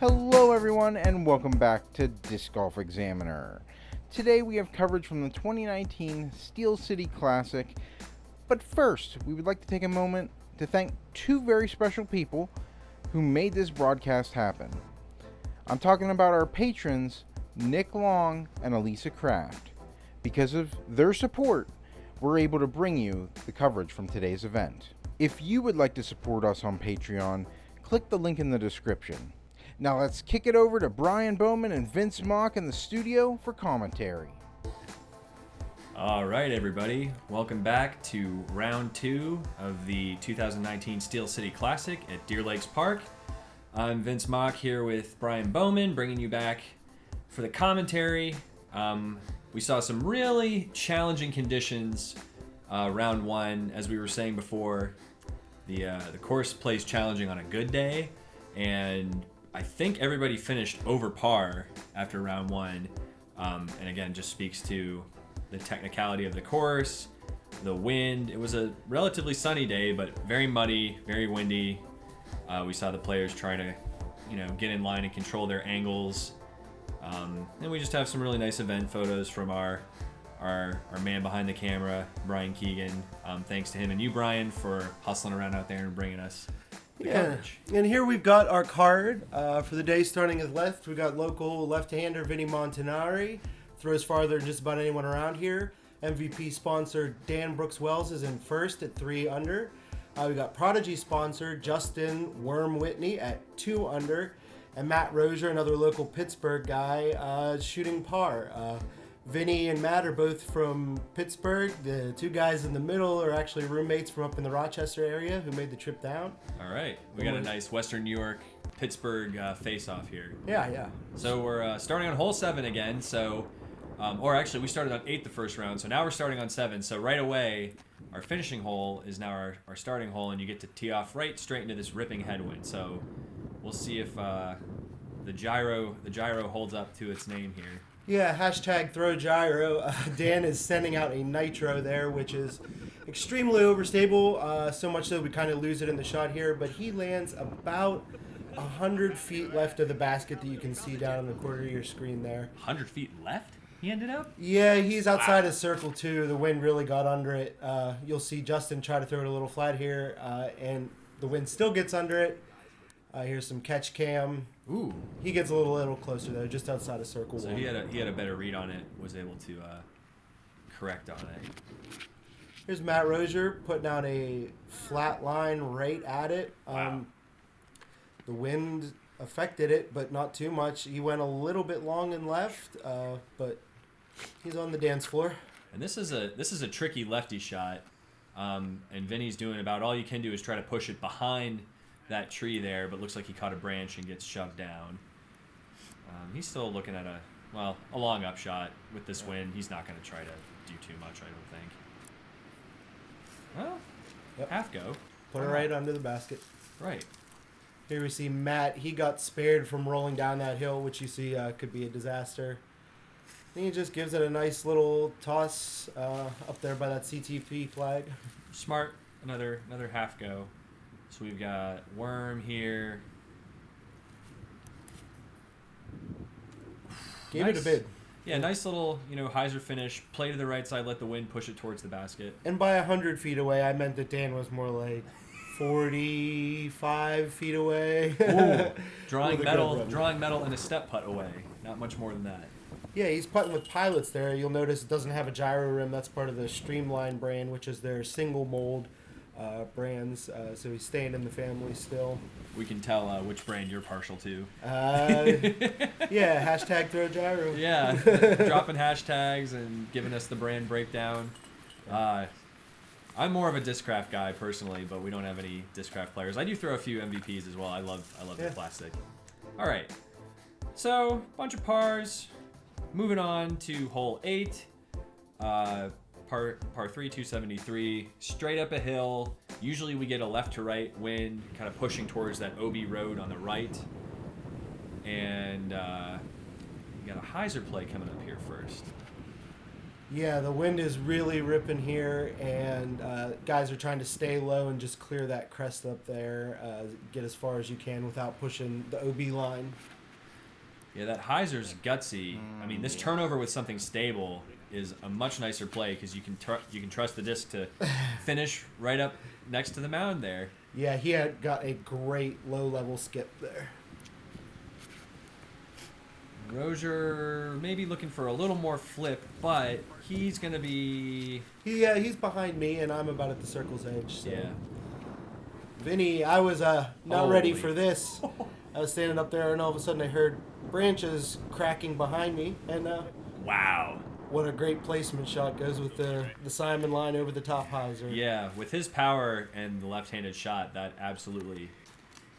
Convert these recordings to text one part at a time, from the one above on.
Hello everyone and welcome back to Disc Golf Examiner. Today we have coverage from the 2019 Steel City Classic, but first we would like to take a moment to thank two very special people who made this broadcast happen. I'm talking about our patrons, Nick Long and Elisa Kraft. Because of their support, we're able to bring you the coverage from today's event. If you would like to support us on Patreon, click the link in the description. Now let's kick it over to Bryan, Bowman, and Vince Mach in the studio for commentary. All right, everybody. Welcome back to round 2 of the 2019 Steel City Classic at Deer Lakes Park. I'm Vince Mach here with Bryan Bowman, bringing you back for the commentary. We saw some really challenging conditions round 1. As we were saying before, the course plays challenging on a good day, and I think everybody finished over par after round 1, and again, just speaks to the technicality of the course, the wind. It was a relatively sunny day, but very muddy, very windy. We saw the players try to, get in line and control their angles. And we just have some really nice event photos from our man behind the camera, Brian Keegan. Thanks to him and you, Brian, for hustling around out there and bringing us the coverage. And here we've got our card for the day. Starting at left, we got local left-hander Vinny Montanari. Throws farther than just about anyone around here. MVP sponsor Dan Brooks Wells is in first at 3 under. We got Prodigy sponsor Justin Whitney at 2 under. And Matt Rosier, another local Pittsburgh guy, shooting par. Vinny and Matt are both from Pittsburgh. The two guys in the middle are actually roommates from up in the Rochester area who made the trip down. All right. We got a nice Western New York, Pittsburgh face-off here. Yeah. So we're starting on hole 7 again. So, or actually, we started on 8 the first round. So now we're starting on 7. So right away, our finishing hole is now our starting hole, and you get to tee off right straight into this ripping headwind. So we'll see if the gyro holds up to its name here. Yeah, hashtag throw gyro. Dan is sending out a nitro there, which is extremely overstable, so much so we kind of lose it in the shot here, but he lands about 100 feet left of the basket that you can see down in the corner of your screen there. 100 feet left he ended up? Yeah, he's outside his circle too. The wind really got under it. You'll see Justin try to throw it a little flat here, and the wind still gets under it. Here's some catch cam. Ooh. He gets a little closer though, just outside of circle 1. So he had a better read on it, was able to correct on it. Here's Matt Rosier putting out a flat line right at it. Wow. The wind affected it, but not too much. He went a little bit long and left, but he's on the dance floor. And this is a tricky lefty shot, and Vinny's doing about all you can do is try to push it behind that tree there, but looks like he caught a branch and gets shoved down. He's still looking at a long up shot with this wind. He's not going to try to do too much, I don't think. Well, half go. Put it right under the basket. Right. Here we see Matt. He got spared from rolling down that hill, which you see could be a disaster. And he just gives it a nice little toss up there by that CTP flag. Smart. Another half go. So we've got Worm here. Gave it a bid. Yeah, nice little, hyzer finish. Play to the right side, let the wind push it towards the basket. And by 100 feet away, I meant that Dan was more like 45 feet away. Ooh, drawing metal and a step putt away. Not much more than that. Yeah, he's putting with pilots there. You'll notice it doesn't have a gyro rim. That's part of the Streamline brand, which is their single mold brands. So he's staying in the family still. We can tell which brand you're partial to. Yeah, hashtag throw gyro. Yeah, dropping hashtags and giving us the brand breakdown. I'm more of a Discraft guy personally, but we don't have any Discraft players. I do throw a few MVPs as well. I love the plastic. All right, so bunch of pars. Moving on to hole 8. Par 3, 273, straight up a hill. Usually we get a left to right wind, kind of pushing towards that OB road on the right. And we got a hyzer play coming up here first. Yeah, the wind is really ripping here, and guys are trying to stay low and just clear that crest up there, get as far as you can without pushing the OB line. Yeah, that hyzer's gutsy. I mean, this turnover with something stable is a much nicer play because you can trust the disc to finish right up next to the mound there. Yeah, he had got a great low-level skip there. Rosier maybe looking for a little more flip, but he's going to be... He's behind me, and I'm about at the circle's edge. So. Yeah. Vinny, I was not ready Holy. for this. I was standing up there, and all of a sudden I heard branches cracking behind me, and Wow. what a great placement shot goes with the Simon line over the top hyzer. Yeah, with his power and the left-handed shot, that absolutely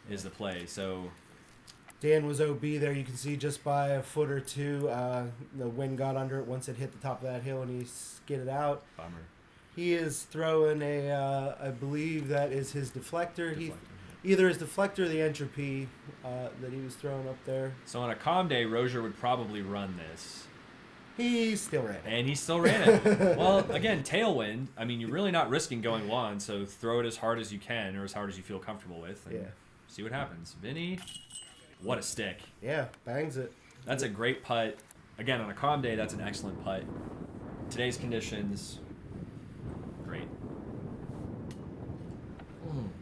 is the play. So... Dan was OB there. You can see just by a foot or two, the wind got under it once it hit the top of that hill, and he skidded out. Bummer. He is throwing I believe that is his deflector. Either his deflector or the entropy that he was throwing up there. So on a calm day, Rosier would probably run this. He still ran it. And he still ran it. Well, again, tailwind. I mean, you're really not risking going one, so throw it as hard as you can or as hard as you feel comfortable with and see what happens. Vinny, what a stick. Yeah, bangs it. That's a great putt. Again, on a calm day, that's an excellent putt. Today's conditions, great.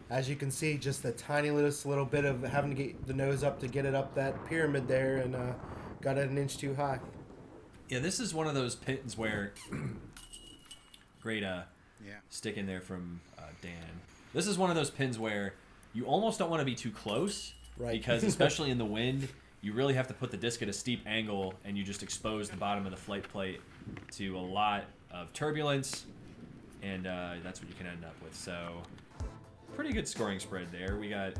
As you can see, just the tiny little bit of having to get the nose up to get it up that pyramid there, and got it an inch too high. Yeah, this is one of those pins where great stick in there from Dan. This is one of those pins where you almost don't want to be too close, right? Because especially in the wind, you really have to put the disc at a steep angle, and you just expose the bottom of the flight plate to a lot of turbulence, and that's what you can end up with. So, pretty good scoring spread there. We got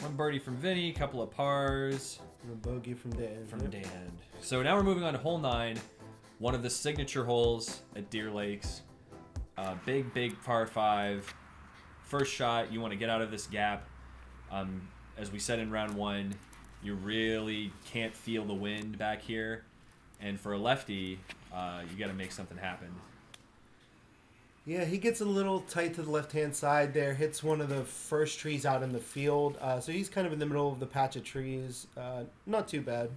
one birdie from Vinny, a couple of pars. And a bogey from Dan. Dan. So now we're moving on to hole 9, one of the signature holes at Deer Lakes. Big par 5. First shot, you want to get out of this gap. As we said in round 1, you really can't feel the wind back here. And for a lefty, you got to make something happen. Yeah, he gets a little tight to the left-hand side there, hits one of the first trees out in the field. So he's kind of in the middle of the patch of trees. Not too bad.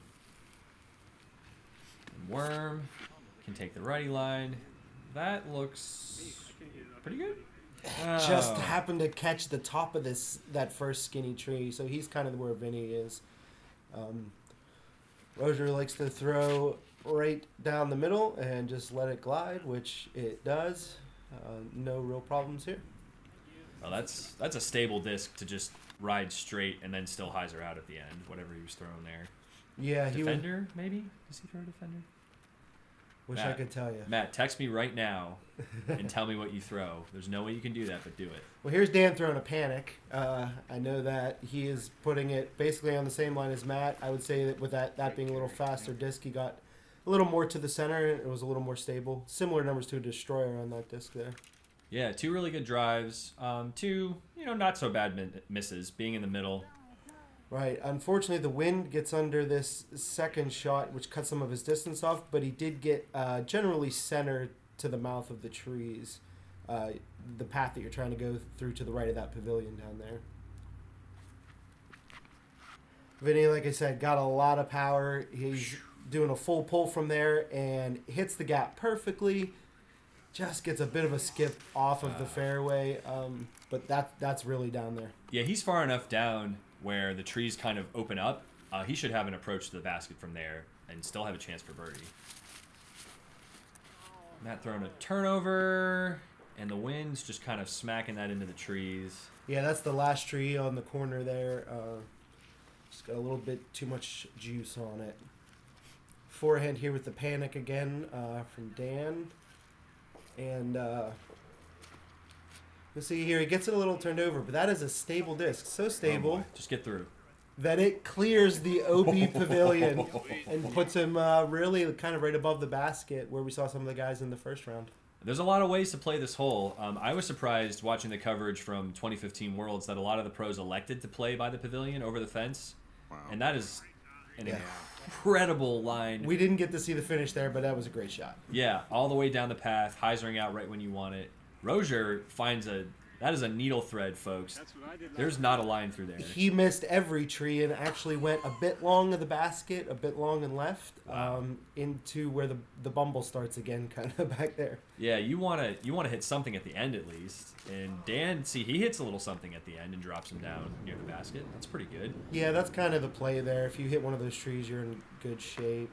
Worm can take the righty line. That looks pretty good. Just happened to catch the top of that first skinny tree, so he's kind of where Vinny is. Rosier likes to throw right down the middle and just let it glide, which it does. No real problems here. Well, that's a stable disc to just ride straight and then still hyzer out at the end, whatever he was throwing there. Yeah, Defender, maybe? Does he throw a Defender? Wish Matt, I could tell you. Matt, text me right now and tell me what you throw. There's no way you can do that, but do it. Well, here's Dan throwing a panic. I know that he is putting it basically on the same line as Matt. I would say that with that being a little faster disc, he got a little more to the center. It was a little more stable. Similar numbers to a Destroyer on that disc there. Yeah, 2 really good drives. 2, not so bad misses, being in the middle. Right. Unfortunately, the wind gets under this second shot, which cuts some of his distance off, but he did get generally centered to the mouth of the trees, the path that you're trying to go through to the right of that pavilion down there. Vinny, like I said, got a lot of power. He's doing a full pull from there and hits the gap perfectly. Just gets a bit of a skip off of the fairway, but that's really down there. Yeah, he's far enough down where the trees kind of open up. He should have an approach to the basket from there and still have a chance for birdie. Matt throwing a turnover, and the wind's just kind of smacking that into the trees. Yeah, that's the last tree on the corner there. Just got a little bit too much juice on it. Forehand here with the panic again from Dan. And you'll see here, he gets it a little turned over, but that is a stable disc. So stable. Oh boy. Just get through. That it clears the OB pavilion and puts him really kind of right above the basket where we saw some of the guys in the first round. There's a lot of ways to play this hole. I was surprised watching the coverage from 2015 Worlds that a lot of the pros elected to play by the pavilion over the fence. Wow. And that is an incredible line. We didn't get to see the finish there, but that was a great shot. Yeah, all the way down the path, hyzering out right when you want it. Rosier finds a That is a needle thread, folks. There's not a line through there. He missed every tree and actually went a bit long of the basket, a bit long and left, into where the bumble starts again, kind of back there. Yeah, you wanna hit something at the end at least. And Dan, see, he hits a little something at the end and drops him down near the basket. That's pretty good. Yeah, that's kind of the play there. If you hit one of those trees, you're in good shape.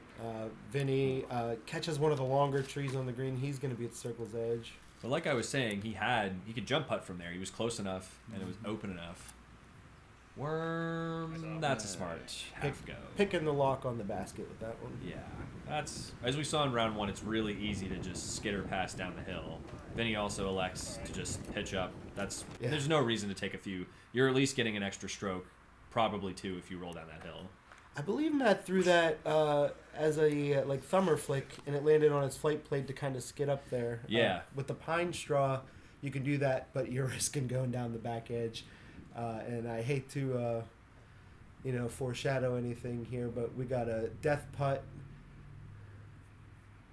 Vinny catches one of the longer trees on the green. He's going to be at the circle's edge. But like I was saying, he could jump putt from there. He was close enough, and it was open enough. Worm, that's a smart half go. Picking the lock on the basket with that one. Yeah, that's, as we saw in round one, it's really easy to just skitter past down the hill. Vinny also elects to just pitch up. There's no reason to take a few. You're at least getting an extra stroke, probably two if you roll down that hill. I believe Matt threw that as a thumber flick, and it landed on his flight plate to kind of skid up there. Yeah. With the pine straw, you can do that, but you're risking going down the back edge. And I hate to, foreshadow anything here, but we got a death putt.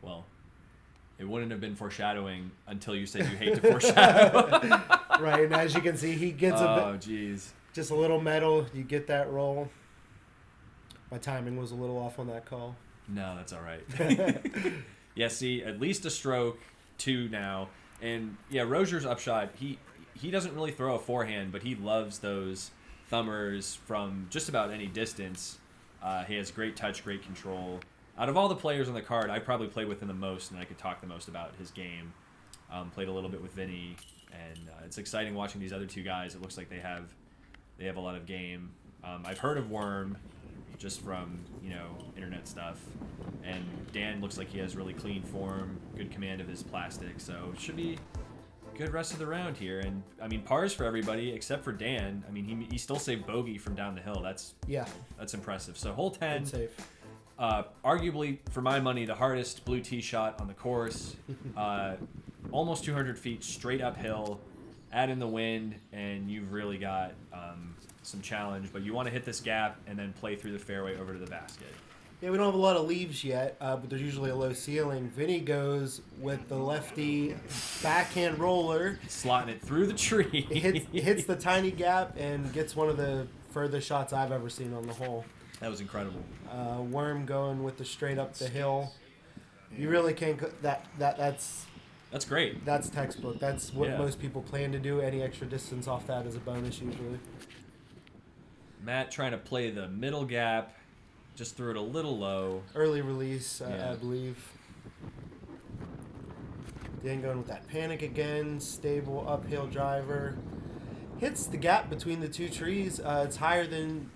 Well, it wouldn't have been foreshadowing until you said you hate to foreshadow. Right, and as you can see, he gets just a little metal. You get that roll. My timing was a little off on that call. No, that's all right. Yeah, see, at least a stroke, two now. And, yeah, Rosier's upshot, he doesn't really throw a forehand, but he loves those thumbers from just about any distance. He has great touch, great control. Out of all the players on the card, I probably play with him the most, and I could talk the most about his game. Played a little bit with Vinny, and it's exciting watching these other two guys. It looks like they have a lot of game. I've heard of Worm just from internet stuff, and Dan looks like he has really clean form, good command of his plastic, so it should be good rest of the round here. And I mean, pars for everybody except for Dan. I mean, he still saved bogey from down the hill. That's impressive. So hole 10, safe. Arguably for my money the hardest blue tee shot on the course. Almost 200 feet straight uphill, add in the wind, and you've really got some challenge. But you want to hit this gap and then play through the fairway over to the basket. Yeah, we don't have a lot of leaves yet, but there's usually a low ceiling. Vinny goes with the lefty backhand roller. Slotting it through the tree. hits the tiny gap and gets one of the furthest shots I've ever seen on the hole. That was incredible. Worm going with the straight up the hill. You really can't... That's great. That's textbook. That's what most people plan to do. Any extra distance off that is a bonus usually. Matt trying to play the middle gap. Just threw it a little low. Early release, I believe. Dan going with that panic again. Stable uphill driver. Hits the gap between the two trees. It's higher than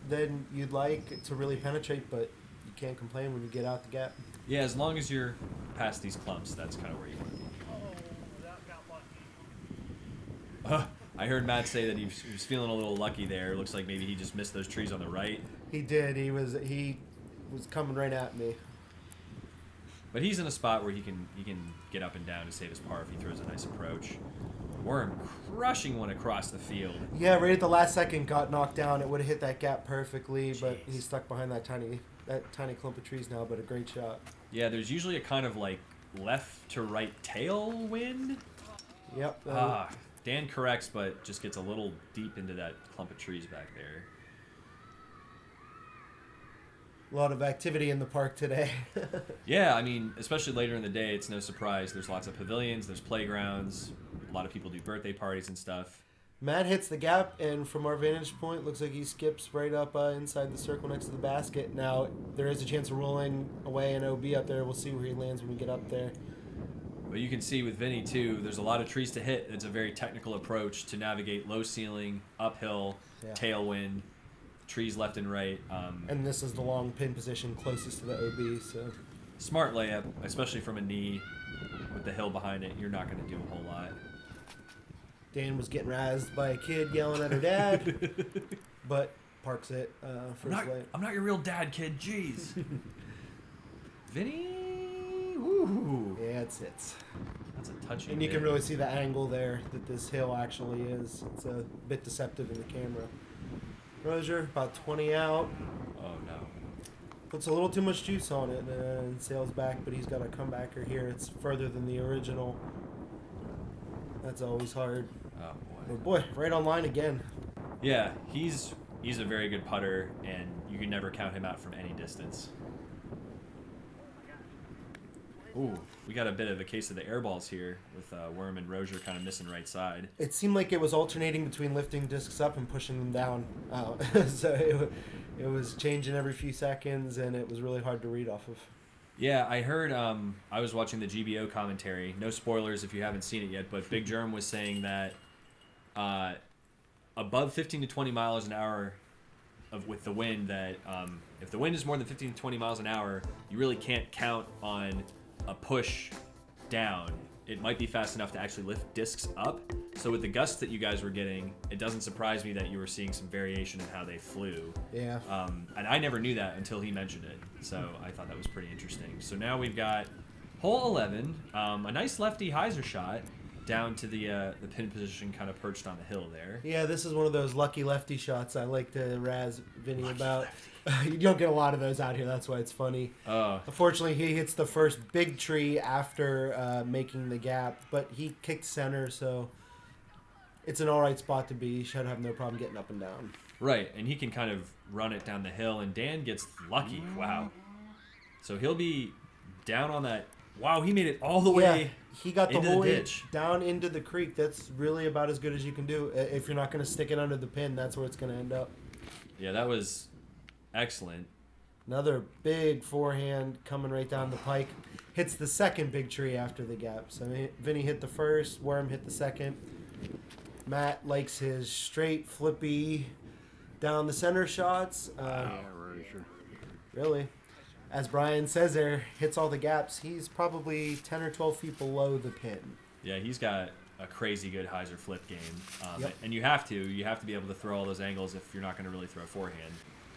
you'd like to really penetrate, but you can't complain when you get out the gap. Yeah, as long as you're past these clumps, that's kind of where you want to be. I heard Matt say that he was feeling a little lucky there. Looks like maybe he just missed those trees on the right. He did. He was coming right at me. But he's in a spot where he can get up and down to save his par if he throws a nice approach. Worm crushing one across the field. Yeah, right at the last second got knocked down. It would have hit that gap perfectly, but he's stuck behind that tiny clump of trees now, but a great shot. Yeah, there's usually a kind of like left to right tailwind. Yep. Dan corrects, but just gets a little deep into that clump of trees back there. A lot of activity in the park today. Yeah, I mean, especially later in the day, it's no surprise. There's lots of pavilions, there's playgrounds. A lot of people do birthday parties and stuff. Matt hits the gap, and from our vantage point, looks like he skips right up inside the circle next to the basket. Now, there is a chance of rolling away an OB up there. We'll see where he lands when we get up there. But you can see with Vinny, too, there's a lot of trees to hit. It's a very technical approach to navigate low ceiling, uphill, tailwind, trees left and right. And this is the long pin position closest to the OB, so... Smart layup, especially from a knee with the hill behind it. You're not going to do a whole lot. Dan was getting razzed by a kid yelling at her dad, but parks it for his lane. I'm not your real dad, kid. Jeez. Vinny... Woo. Yeah, it sits. That's a touchy And you can really see the angle there that this hill actually is. It's a bit deceptive in the camera. Rosier, about 20 out. Oh, no. Puts a little too much juice on it and sails back, but he's got a comebacker here. It's further than the original. That's always hard. Oh, boy. But boy, right on line again. Yeah, he's a very good putter, and you can never count him out from any distance. Ooh, we got a bit of a case of the air balls here with Worm and Rosier kind of missing right side. It seemed like it was alternating between lifting discs up and pushing them down. So it was changing every few seconds, and it was really hard to read off of. Yeah, I heard, I was watching the GBO commentary. No spoilers if you haven't seen it yet, but Big Germ was saying that above 15 to 20 miles an hour with the wind, that if the wind is more than 15 to 20 miles an hour, you really can't count on a push down. It might be fast enough to actually lift discs up. So with the gusts that you guys were getting, it doesn't surprise me that you were seeing some variation in how they flew. Yeah. And I never knew that until he mentioned it. So I thought that was pretty interesting. So now we've got hole 11, a nice lefty hyzer shot down to the pin position, kind of perched on the hill there. Yeah, this is one of those lucky lefty shots I like to razz Vinny about. You don't get a lot of those out here, that's why it's funny. Unfortunately, he hits the first big tree after making the gap, but he kicked center, so it's an alright spot to be. He should have no problem getting up and down. Right, and he can kind of run it down the hill, and Dan gets lucky. Wow. So he'll be down on that. Wow, he made it all the way. Yeah, he got the into whole the way ditch. down into the creek. That's really about as good as you can do. If you're not going to stick it under the pin, that's where it's going to end up. Yeah, that was excellent. Another big forehand coming right down the pike. Hits the second big tree after the gap. So Vinny hit the first, Worm hit the second. Matt likes his straight, flippy, down the center shots. Really. As Bryan says there, hits all the gaps. He's probably 10 or 12 feet below the pin. Yeah, he's got a crazy good hyzer flip game. Yep. And you have to be able to throw all those angles if you're not going to really throw a forehand.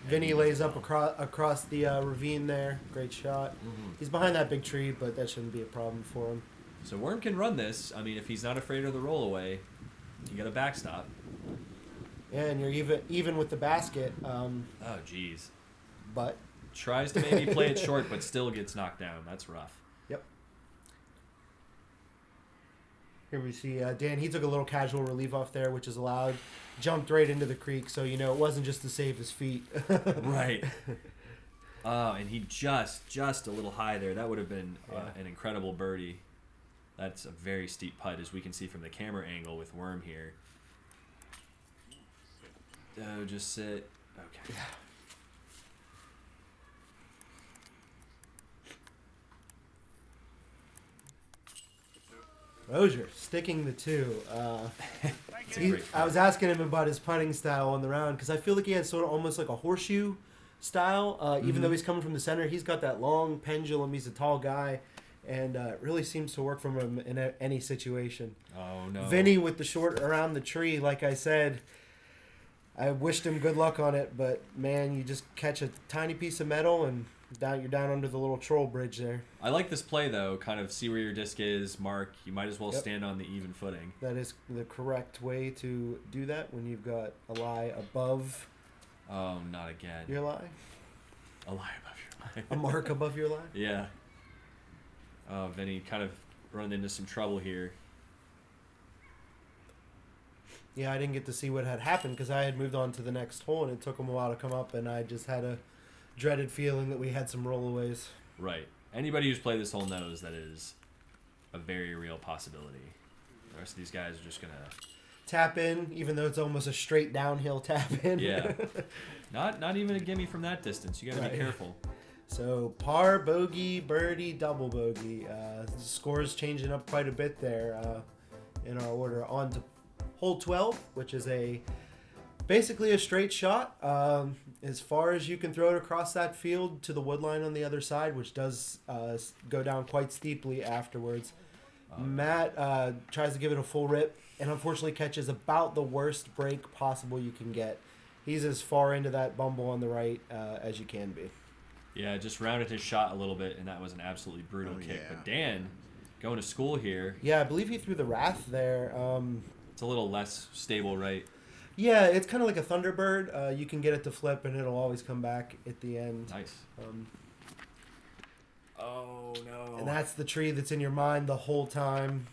Vinny lays up across the ravine there. Great shot. Mm-hmm. He's behind that big tree, but that shouldn't be a problem for him. So Worm can run this. I mean, if he's not afraid of the rollaway, you got a backstop. Yeah, and you're even with the basket. Oh, jeez. But Tries to maybe play it short, but still gets knocked down. That's rough. Yep. Here we see Dan. He took a little casual relief off there, which is allowed. Jumped right into the creek, so it wasn't just to save his feet. Right. And he just a little high there. That would have been an incredible birdie. That's a very steep putt, as we can see from the camera angle with Worm here. Oh, just sit. Okay. Rosier sticking the two. I was asking him about his putting style on the round because I feel like he has sort of almost like a horseshoe style. Even though he's coming from the center, he's got that long pendulum. He's a tall guy, and it really seems to work for him in any situation. Oh no. Vinny with the short around the tree, like I said. I wished him good luck on it, but man, you just catch a tiny piece of metal and you're down under the little troll bridge there. I like this play though. Kind of see where your disc is, mark. You might as well stand on the even footing. That is the correct way to do that when you've got a lie above. Oh, not again. Your lie. A lie above your lie. A mark above your lie. Yeah. Oh, Vinny kind of run into some trouble here. Yeah, I didn't get to see what had happened because I had moved on to the next hole and it took him a while to come up, and I just had a dreaded feeling that we had some rollaways. Right. Anybody who's played this hole knows that is a very real possibility. The rest of these guys are just gonna tap in, even though it's almost a straight downhill tap in. Yeah. Not even a gimme from that distance. You gotta be careful. So par, bogey, birdie, double bogey. The score's changing up quite a bit there in our order. On to hole 12, which is basically a straight shot. As far as you can throw it across that field to the wood line on the other side, which does go down quite steeply afterwards. Matt tries to give it a full rip and unfortunately catches about the worst break possible you can get. He's as far into that bumble on the right as you can be. Yeah, just rounded his shot a little bit, and that was an absolutely brutal kick. Yeah. But Dan, going to school here. Yeah, I believe he threw the Wrath there. It's a little less stable, right? Yeah, it's kind of like a Thunderbird. You can get it to flip, and it'll always come back at the end. Nice. Oh, no. And that's the tree that's in your mind the whole time.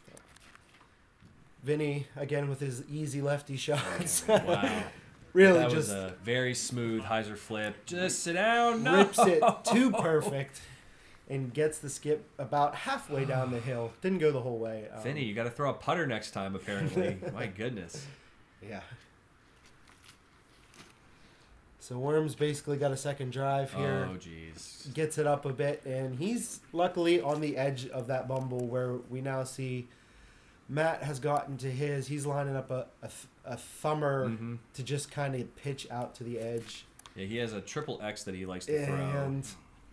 Vinny, again, with his easy lefty shots. Wow. Really That just was a very smooth hyzer flip. Just sit down. No. rips it too perfect and gets the skip about halfway down the hill. Didn't go the whole way. Vinny, you got to throw a putter next time, apparently. My goodness. Yeah. So Worms basically got a second drive here. Oh, jeez. Gets it up a bit, and he's luckily on the edge of that bumble where we now see Matt has gotten to his. He's lining up a thumber to just kind of pitch out to the edge. Yeah, he has a triple X that he likes to throw. And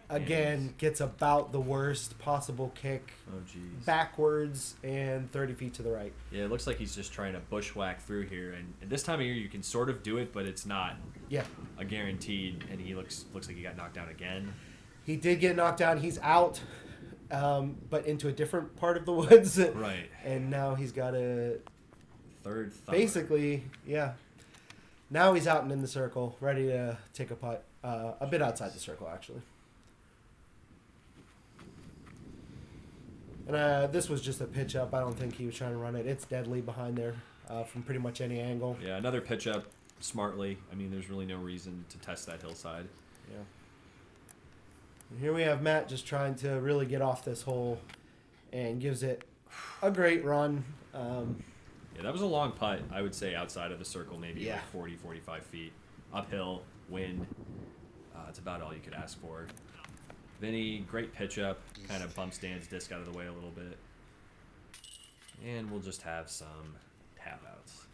again, gets about the worst possible kick Oh, jeez. backwards and 30 feet to the right. Yeah, it looks like he's just trying to bushwhack through here. And this time of year, you can sort of do it, but it's not Yeah. a guaranteed. And he looks like he got knocked down again. He did get knocked down. He's out, but into a different part of the woods. Right. And now he's got a... Third thumber. Basically, yeah. Now he's out and in the circle, ready to take a putt. A bit outside the circle, actually. And this was just a pitch up. I don't think he was trying to run it. It's deadly behind there from pretty much any angle. Yeah, another pitch up smartly. I mean, there's really no reason to test that hillside. Yeah. And here we have Matt just trying to really get off this hole and gives it a great run. Yeah, that was a long putt, I would say, outside of the circle, maybe Yeah. like 40, 45 feet. Uphill, wind. It's about all you could ask for. Vinny, great pitch up. Kind of bumps Dan's disc out of the way a little bit. And we'll just have some tap outs.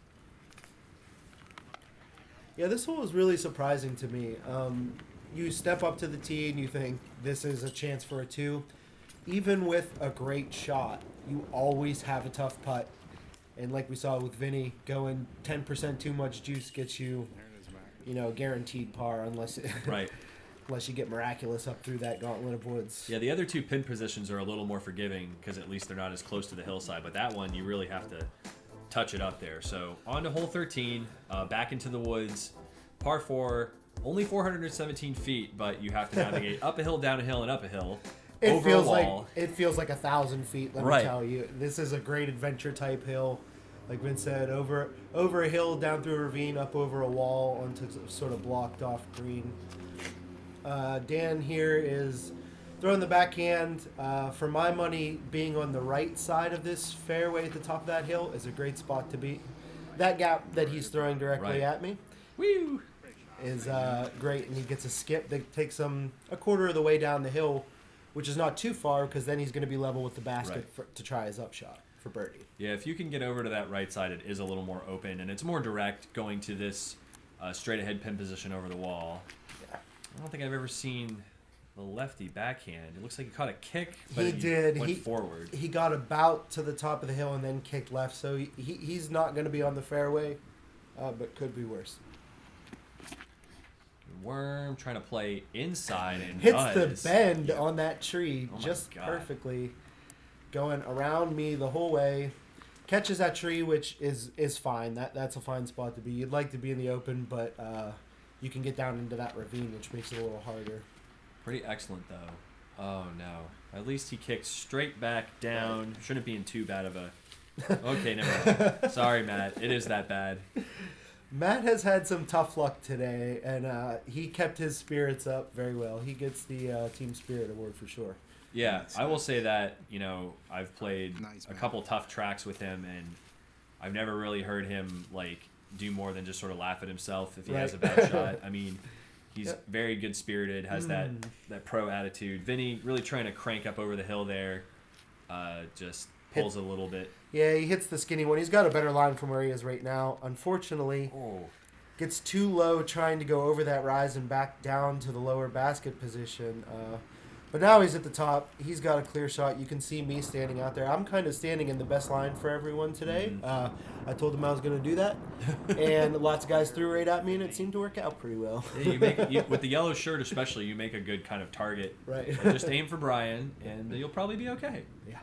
Yeah, this hole is really surprising to me. You step up to the tee and you think this is a chance for a 2. Even with a great shot, you always have a tough putt. And like we saw with Vinny, going 10% too much juice gets you, guaranteed par unless Right. unless you get miraculous up through that gauntlet of woods. Yeah, the other two pin positions are a little more forgiving because at least they're not as close to the hillside. But that one, you really have to touch it up there. So on to hole 13, back into the woods. Par 4, only 417 feet, but you have to navigate up a hill, down a hill, and up a hill. Over a wall. It feels like 1,000 feet. Let me tell you, this is a great adventure type hill. Like Vince said, over a hill, down through a ravine, up over a wall onto sort of blocked off green. Dan here is throwing the backhand. For my money, being on the right side of this fairway at the top of that hill is a great spot to be. That gap that he's throwing directly at me Woo! is great, and he gets a skip that takes him a quarter of the way down the hill, which is not too far because then he's going to be level with the basket to try his upshot for birdie. Yeah, if you can get over to that right side, it is a little more open, and it's more direct going to this straight ahead pin position over the wall. Yeah. I don't think I've ever seen the lefty backhand. It looks like he caught a kick, but He did. went forward. He got about to the top of the hill and then kicked left, so he's not going to be on the fairway, but could be worse. Worm trying to play inside and Hits does. the bend on that tree Oh my just God. perfectly, going around me the whole way. Catches that tree, which is fine. That's a fine spot to be. You'd like to be in the open, but you can get down into that ravine, which makes it a little harder. Pretty excellent, though. Oh, no. At least he kicked straight back down. Shouldn't be in too bad of a... Okay, never mind. Sorry, Matt. It is that bad. Matt has had some tough luck today, and he kept his spirits up very well. He gets the Team Spirit Award for sure. Yeah, I will say that, I've played Nice, a man. couple tough tracks with him, and I've never really heard him, do more than just sort of laugh at himself if he has a bad shot. I mean, he's very good-spirited, has that pro attitude. Vinny really trying to crank up over the hill there, just pulls a little bit. Yeah, he hits the skinny one. He's got a better line from where he is right now. Unfortunately, gets too low trying to go over that rise and back down to the lower basket position. But now he's at the top. He's got a clear shot. You can see me standing out there. I'm kind of standing in the best line for everyone today. I told him I was going to do that. And lots of guys threw right at me, and it seemed to work out pretty well. Yeah, with the yellow shirt especially, you make a good kind of target. Right. Just aim for Bryan, and you'll probably be okay. Yeah.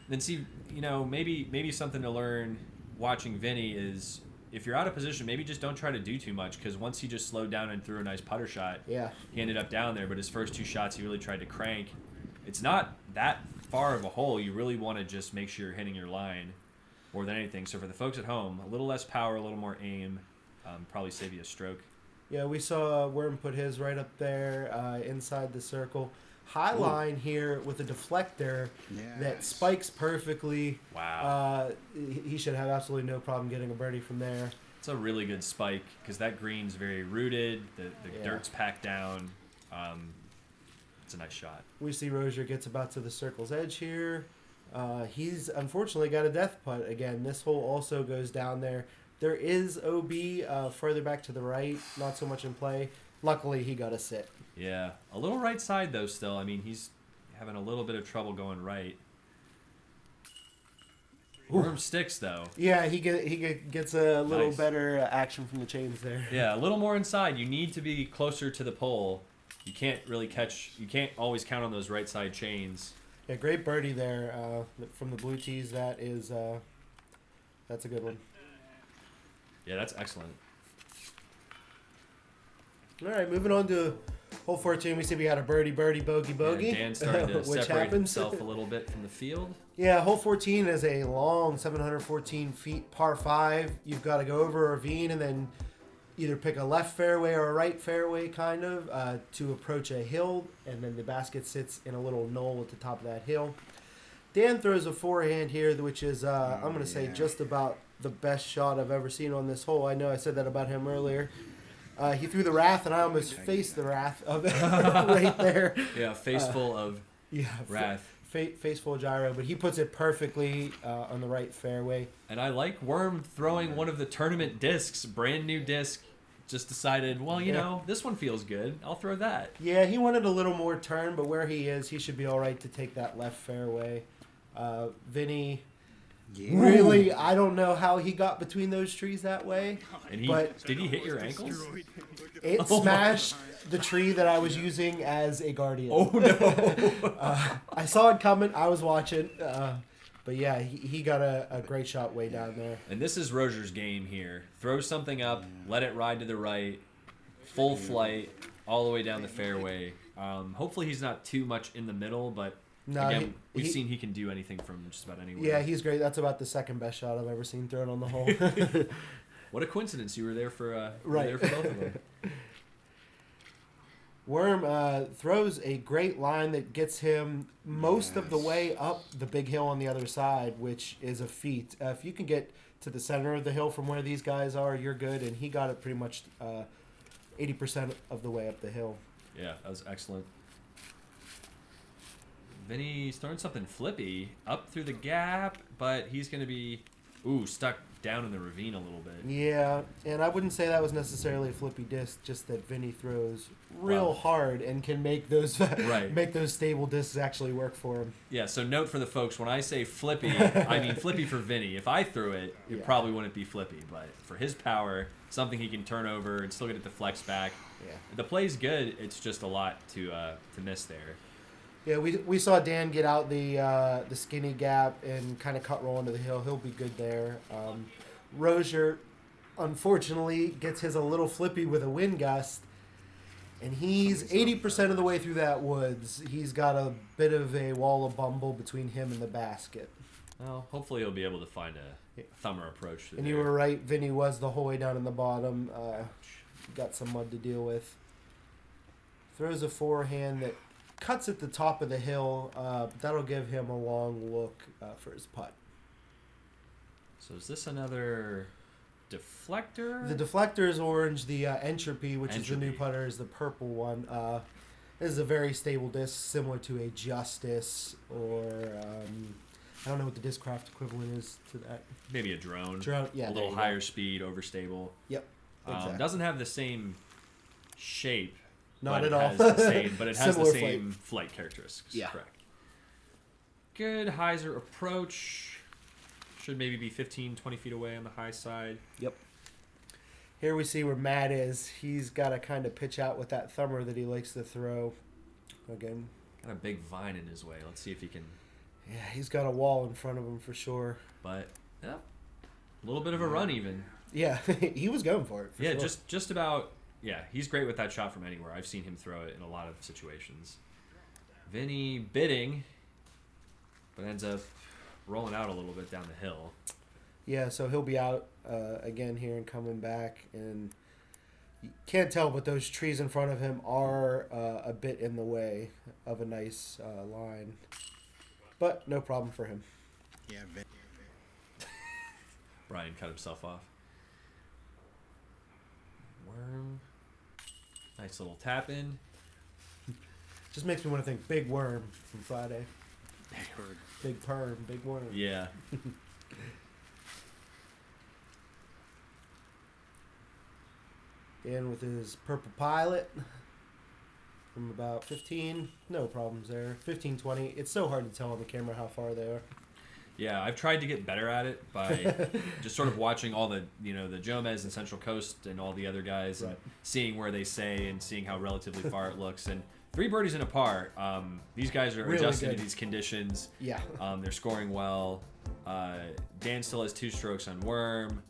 Then see, maybe something to learn watching Vinny is if you're out of position, maybe just don't try to do too much because once he just slowed down and threw a nice putter shot, Yeah. he ended up down there. But his first two shots, he really tried to crank. It's not that far of a hole. You really want to just make sure you're hitting your line. more than anything. So for the folks at home, a little less power, a little more aim, probably save you a stroke. Yeah, we saw Worm put his right up there inside the circle. High line here with a deflector that spikes perfectly. Wow. He should have absolutely no problem getting a birdie from there. It's a really good spike because that green's very rooted. The dirt's packed down. It's a nice shot. We see Rosier gets about to the circle's edge here. He's unfortunately got a death putt again. This hole also goes down there. There is OB further back to the right, not so much in play. Luckily, he got a sit. Yeah, a little right side though still. I mean, he's having a little bit of trouble going right. Worm sticks though. Yeah, he gets a little Nice. better action from the chains there. Yeah, a little more inside. You need to be closer to the pole. You can't really you can't always count on those right side chains. Yeah, great birdie there from the blue tees. That's a good one. Yeah, that's excellent. All right, moving on to hole 14. We see we had a birdie, bogey. Yeah, Dan's starting to which separate happens. himself a little bit from the field. Yeah, hole 14 is a long 714 feet par 5. You've got to go over a ravine and then either pick a left fairway or a right fairway kind of to approach a hill, and then the basket sits in a little knoll at the top of that hill. Dan throws a forehand here, which is, I'm going to say, just about the best shot I've ever seen on this hole. I know I said that about him earlier. He threw the wrath, and I almost faced the wrath of it right there. Yeah, face full of wrath. Face full of gyro, but he puts it perfectly on the right fairway. And I like Worm throwing one of the tournament discs, brand new disc. Just decided, well, you know, this one feels good. I'll throw that. Yeah, he wanted a little more turn, but where he is, he should be all right to take that left fairway. Vinny, really, I don't know how he got between those trees that way. And did he hit your ankles? It smashed the tree that I was using as a guardian. Oh no! I saw it coming. I was watching. But yeah, he got a great shot way down there. And this is Rosier's game here. Throw something up, let it ride to the right, full flight, all the way down the fairway. Hopefully he's not too much in the middle, but No, again, we've seen he can do anything from just about anywhere. Yeah, he's great. That's about the second best shot I've ever seen thrown on the hole. What a coincidence! You were there for right. there for both of them. Worm throws a great line that gets him most of the way up the big hill on the other side, which is a feat. If you can get to the center of the hill from where these guys are, you're good. And he got it pretty much 80% of the way up the hill. Yeah, that was excellent. Vinny's throwing something flippy up through the gap, but he's going to be stuck down in the ravine a little bit. Yeah, and I wouldn't say that was necessarily a flippy disc, just that Vinny throws real hard and can make those make those stable discs actually work for him. Yeah, so note for the folks, when I say flippy, I mean flippy for Vinny. If I threw it, it probably wouldn't be flippy, but for his power, something he can turn over and still get it to flex back. Yeah. The play's good, it's just a lot to miss there. Yeah, we saw Dan get out the skinny gap and kind of cut roll into the hill. He'll be good there. Rosier, unfortunately, gets his a little flippy with a wind gust, and he's 80% of the way through that woods. He's got a bit of a wall of bumble between him and the basket. Well, hopefully he'll be able to find a thumber approach. And you were right, Vinny was the whole way down in the bottom. Got some mud to deal with. Throws a forehand that cuts at the top of the hill. That'll give him a long look for his putt. So is this another deflector? The deflector is orange. The entropy, which is the new putter, is the purple one. This is a very stable disc, similar to a Justice or I don't know what the Discraft equivalent is to that. Maybe a drone. Yeah, a little higher speed, overstable. Yep. Exactly. Doesn't have the same shape. Not at all. But it has the Similar same flight characteristics. Yeah. Correct. Good hyzer approach. Should maybe be 15, 20 feet away on the high side. Yep. Here we see where Matt is. He's got to kind of pitch out with that thumber that he likes to throw. Again. Got a big vine in his way. Let's see if he can. Yeah, he's got a wall in front of him for sure. But, yeah, a little bit of a run even. Yeah, he was going for it. For sure. just about. Yeah, he's great with that shot from anywhere. I've seen him throw it in a lot of situations. Vinny bidding, but ends up rolling out a little bit down the hill. Yeah, so he'll be out again here and coming back. And you can't tell, but those trees in front of him are a bit in the way of a nice line. But no problem for him. Yeah, Bryan cut himself off. Worm. Nice little tap in. Just makes me want to think Big Worm from Friday. Big Perm, Big Worm. Yeah. Dan with his Purple Pilot from about 15. No problems there. 15, 20. It's so hard to tell on the camera how far they are. Yeah, I've tried to get better at it by just sort of watching all the, the Jomez and Central Coast and all the other guys, Right. and seeing where they say and seeing how relatively far it looks. And 3 birdies and a par. These guys are Really adjusting good. to these conditions. Yeah. They're scoring well. Dan still has 2 strokes on Worm.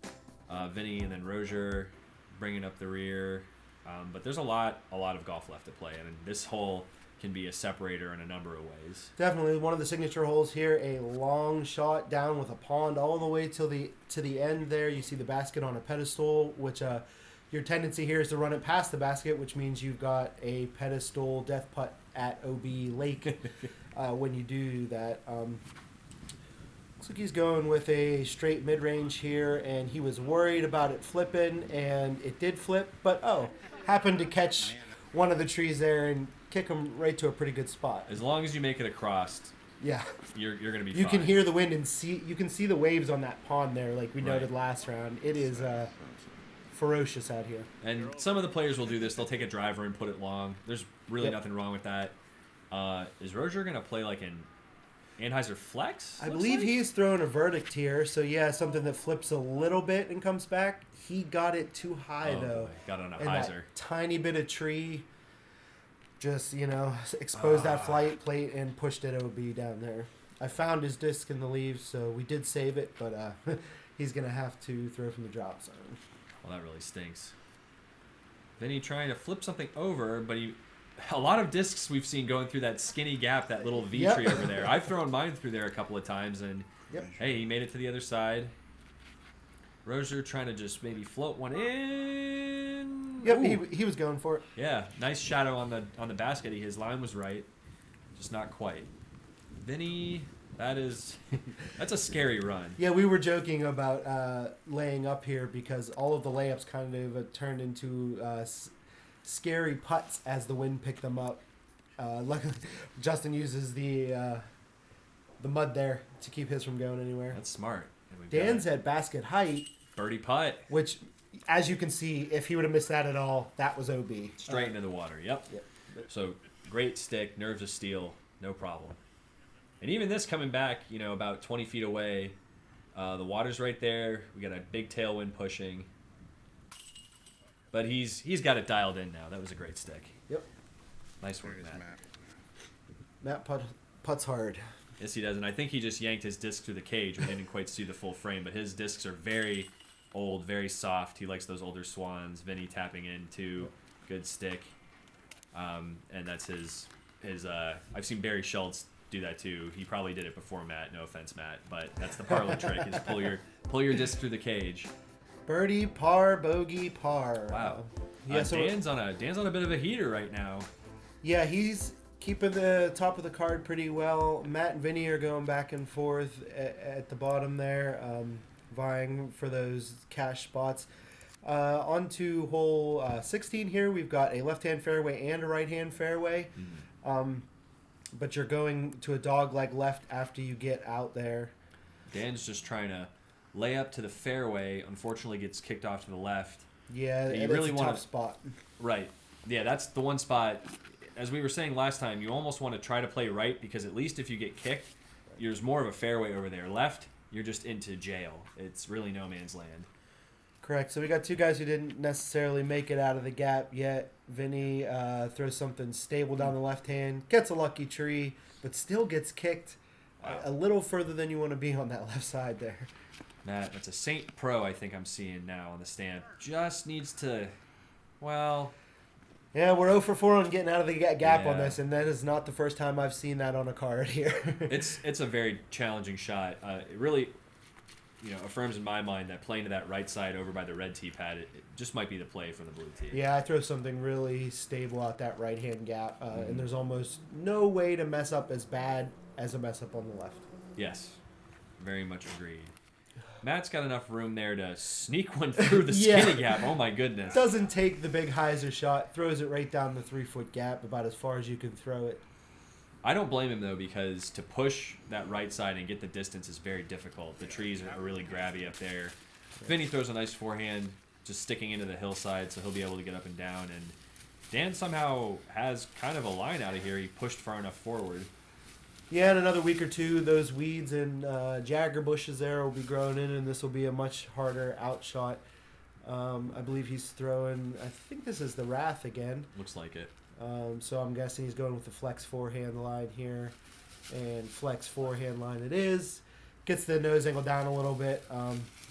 Vinny and then Rosier bringing up the rear. But there's a lot of golf left to play, and this hole can be a separator in a number of ways. Definitely one of the signature holes here. A long shot down with a pond all the way to the end there. You see the basket on a pedestal, which your tendency here is to run it past the basket, which means you've got a pedestal death putt at OB Lake when you do that. Looks like he's going with a straight mid-range here, and he was worried about it flipping, and it did flip, but happened to catch one of the trees there and kick him right to a pretty good spot. As long as you make it across, Yeah. you're going to be You fine. can hear the wind and you can see the waves on that pond there, like we Right. noted last round. It is ferocious out here. And some of the players will do this. They'll take a driver and put it long. There's really Yep. nothing wrong with that. Is Rosier going to play like an Anheuser Flex? I looks believe like? he's throwing a verdict here, so yeah, something that flips a little bit and comes back. He got it too high though. Boy. Got it on a And hyzer. that tiny bit of tree just, exposed that flight plate and pushed it OB down there. I found his disc in the leaves, so we did save it, but he's going to have to throw from the drop zone. Well, that really stinks. Vinny trying to flip something over, but a lot of discs we've seen going through that skinny gap, that little V Yep. tree over there. I've thrown mine through there a couple of times, and Yep. hey, he made it to the other side. Rosier trying to just maybe float one in. Yep, Ooh. he was going for it. Yeah, nice shadow on the basket. His line was right, just not quite. Vinny, that's a scary run. Yeah, we were joking about laying up here because all of the layups kind of turned into scary putts as the wind picked them up. Luckily, Justin uses the mud there to keep his from going anywhere. That's smart. And we've Dan's got at basket height, birdie putt which, as you can see, if he would have missed that at all, that was OB. straight into the water. Yep. Yep. So great stick, nerves of steel, no problem. And even this coming back, about 20 feet away, the water's right there. We got a big tailwind pushing, but he's got it dialed in now. That was a great stick. Yep. Nice work, Matt. Matt putts hard. Yes, he does, and I think he just yanked his disc through the cage. We didn't quite see the full frame, but his discs are very old, very soft. He likes those older swans. Vinny tapping in too, good stick, and that's his. I've seen Barry Schultz do that too. He probably did it before Matt. No offense, Matt, but that's the parlor trick: is pull your disc through the cage. Birdie, par, bogey, par. Wow. Yeah, so Dan's on a bit of a heater right now. yeah, he's keeping the top of the card pretty well. Matt and Vinny are going back and forth at the bottom there, vying for those cash spots. On to hole 16 here. We've got a left-hand fairway and a right-hand fairway. But you're going to a dog-leg left after you get out there. Dan's just trying to lay up to the fairway. Unfortunately, gets kicked off to the left. Yeah, You it's really a wanna- tough spot. Right. Yeah, that's the one spot. As we were saying last time, you almost want to try to play right because at least if you get kicked, there's more of a fairway over there. Left, you're just into jail. It's really no man's land. Correct. So we got two guys who didn't necessarily make it out of the gap yet. Vinny throws something stable down the left hand, gets a lucky tree, but still gets kicked a little further than you want to be on that left side there. Matt, that's a Saint Pro I think I'm seeing now on the stand. Just needs to, well, Yeah, we're 0 for 4 on getting out of the gap on Yeah. this, and that is not the first time I've seen that on a card here. it's a very challenging shot. It really, affirms in my mind that playing to that right side over by the red tee pad, it just might be the play from the blue tee. Yeah, I throw something really stable out that right-hand gap, and there's almost no way to mess up as bad as a mess up on the left. Yes, very much agreed. Matt's got enough room there to sneak one through the Yeah. skinny gap. Oh my goodness. Doesn't take the big hyzer shot, throws it right down the 3-foot gap, about as far as you can throw it. I don't blame him though, because to push that right side and get the distance is very difficult. The trees are really grabby up there. Vinny throws a nice forehand, just sticking into the hillside, so he'll be able to get up and down. And Dan somehow has kind of a line out of here. He pushed far enough forward. Yeah, in another week or two, those weeds and jagger bushes there will be growing in, and this will be a much harder outshot. I believe he's throwing, I think this is the Wrath again. Looks like it. So I'm guessing he's going with the flex forehand line here, and flex forehand line it is. Gets the nose angle down a little bit,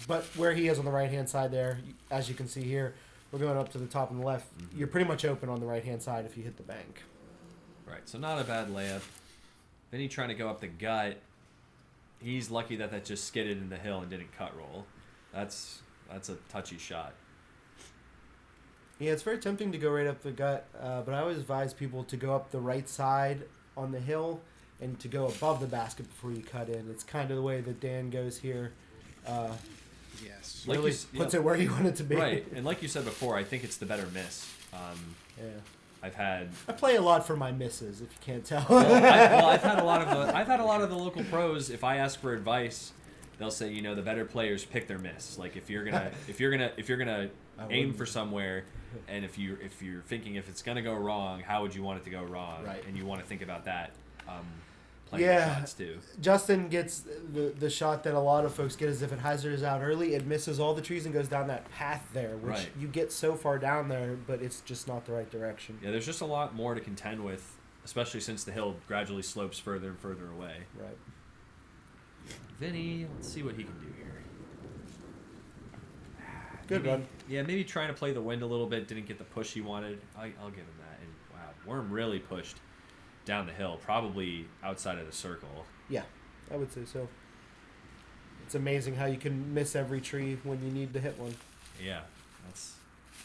but where he is on the right-hand side there, as you can see here, we're going up to the top on the left. Mm-hmm. You're pretty much open on the right-hand side if you hit the bank. Right, so not a bad layup. Vinny trying to go up the gut. He's lucky that that just skidded in the hill and didn't cut roll. That's a touchy shot. Yeah, it's very tempting to go right up the gut, but I always advise people to go up the right side on the hill and to go above the basket before you cut in. It's kind of the way that Dan goes here. Yes. Like Really you s- puts yeah. it where you want it to be. Right, and like you said before, I think it's the better miss. Yeah. I've had I play a lot for my misses, if you can't tell. I've had a lot of the local pros. If I ask for advice, they'll say, the better players pick their miss. Like if you're gonna aim for somewhere, and if you're thinking if it's gonna go wrong, how would you want it to go wrong? Right. And you want to think about that. Playing Yeah. shots too. Justin gets the shot that a lot of folks get is if it hyzers out early, it misses all the trees and goes down that path there, which Right. you get so far down there, but it's just not the right direction. Yeah, there's just a lot more to contend with, especially since the hill gradually slopes further and further away. Right. Vinny, let's see what he can do here. Good run. Yeah, maybe trying to play the wind a little bit, didn't get the push he wanted. I'll give him that. And wow, Worm really pushed down the hill, probably outside of the circle. Yeah, I would say so. It's amazing how you can miss every tree when you need to hit one. Yeah, that's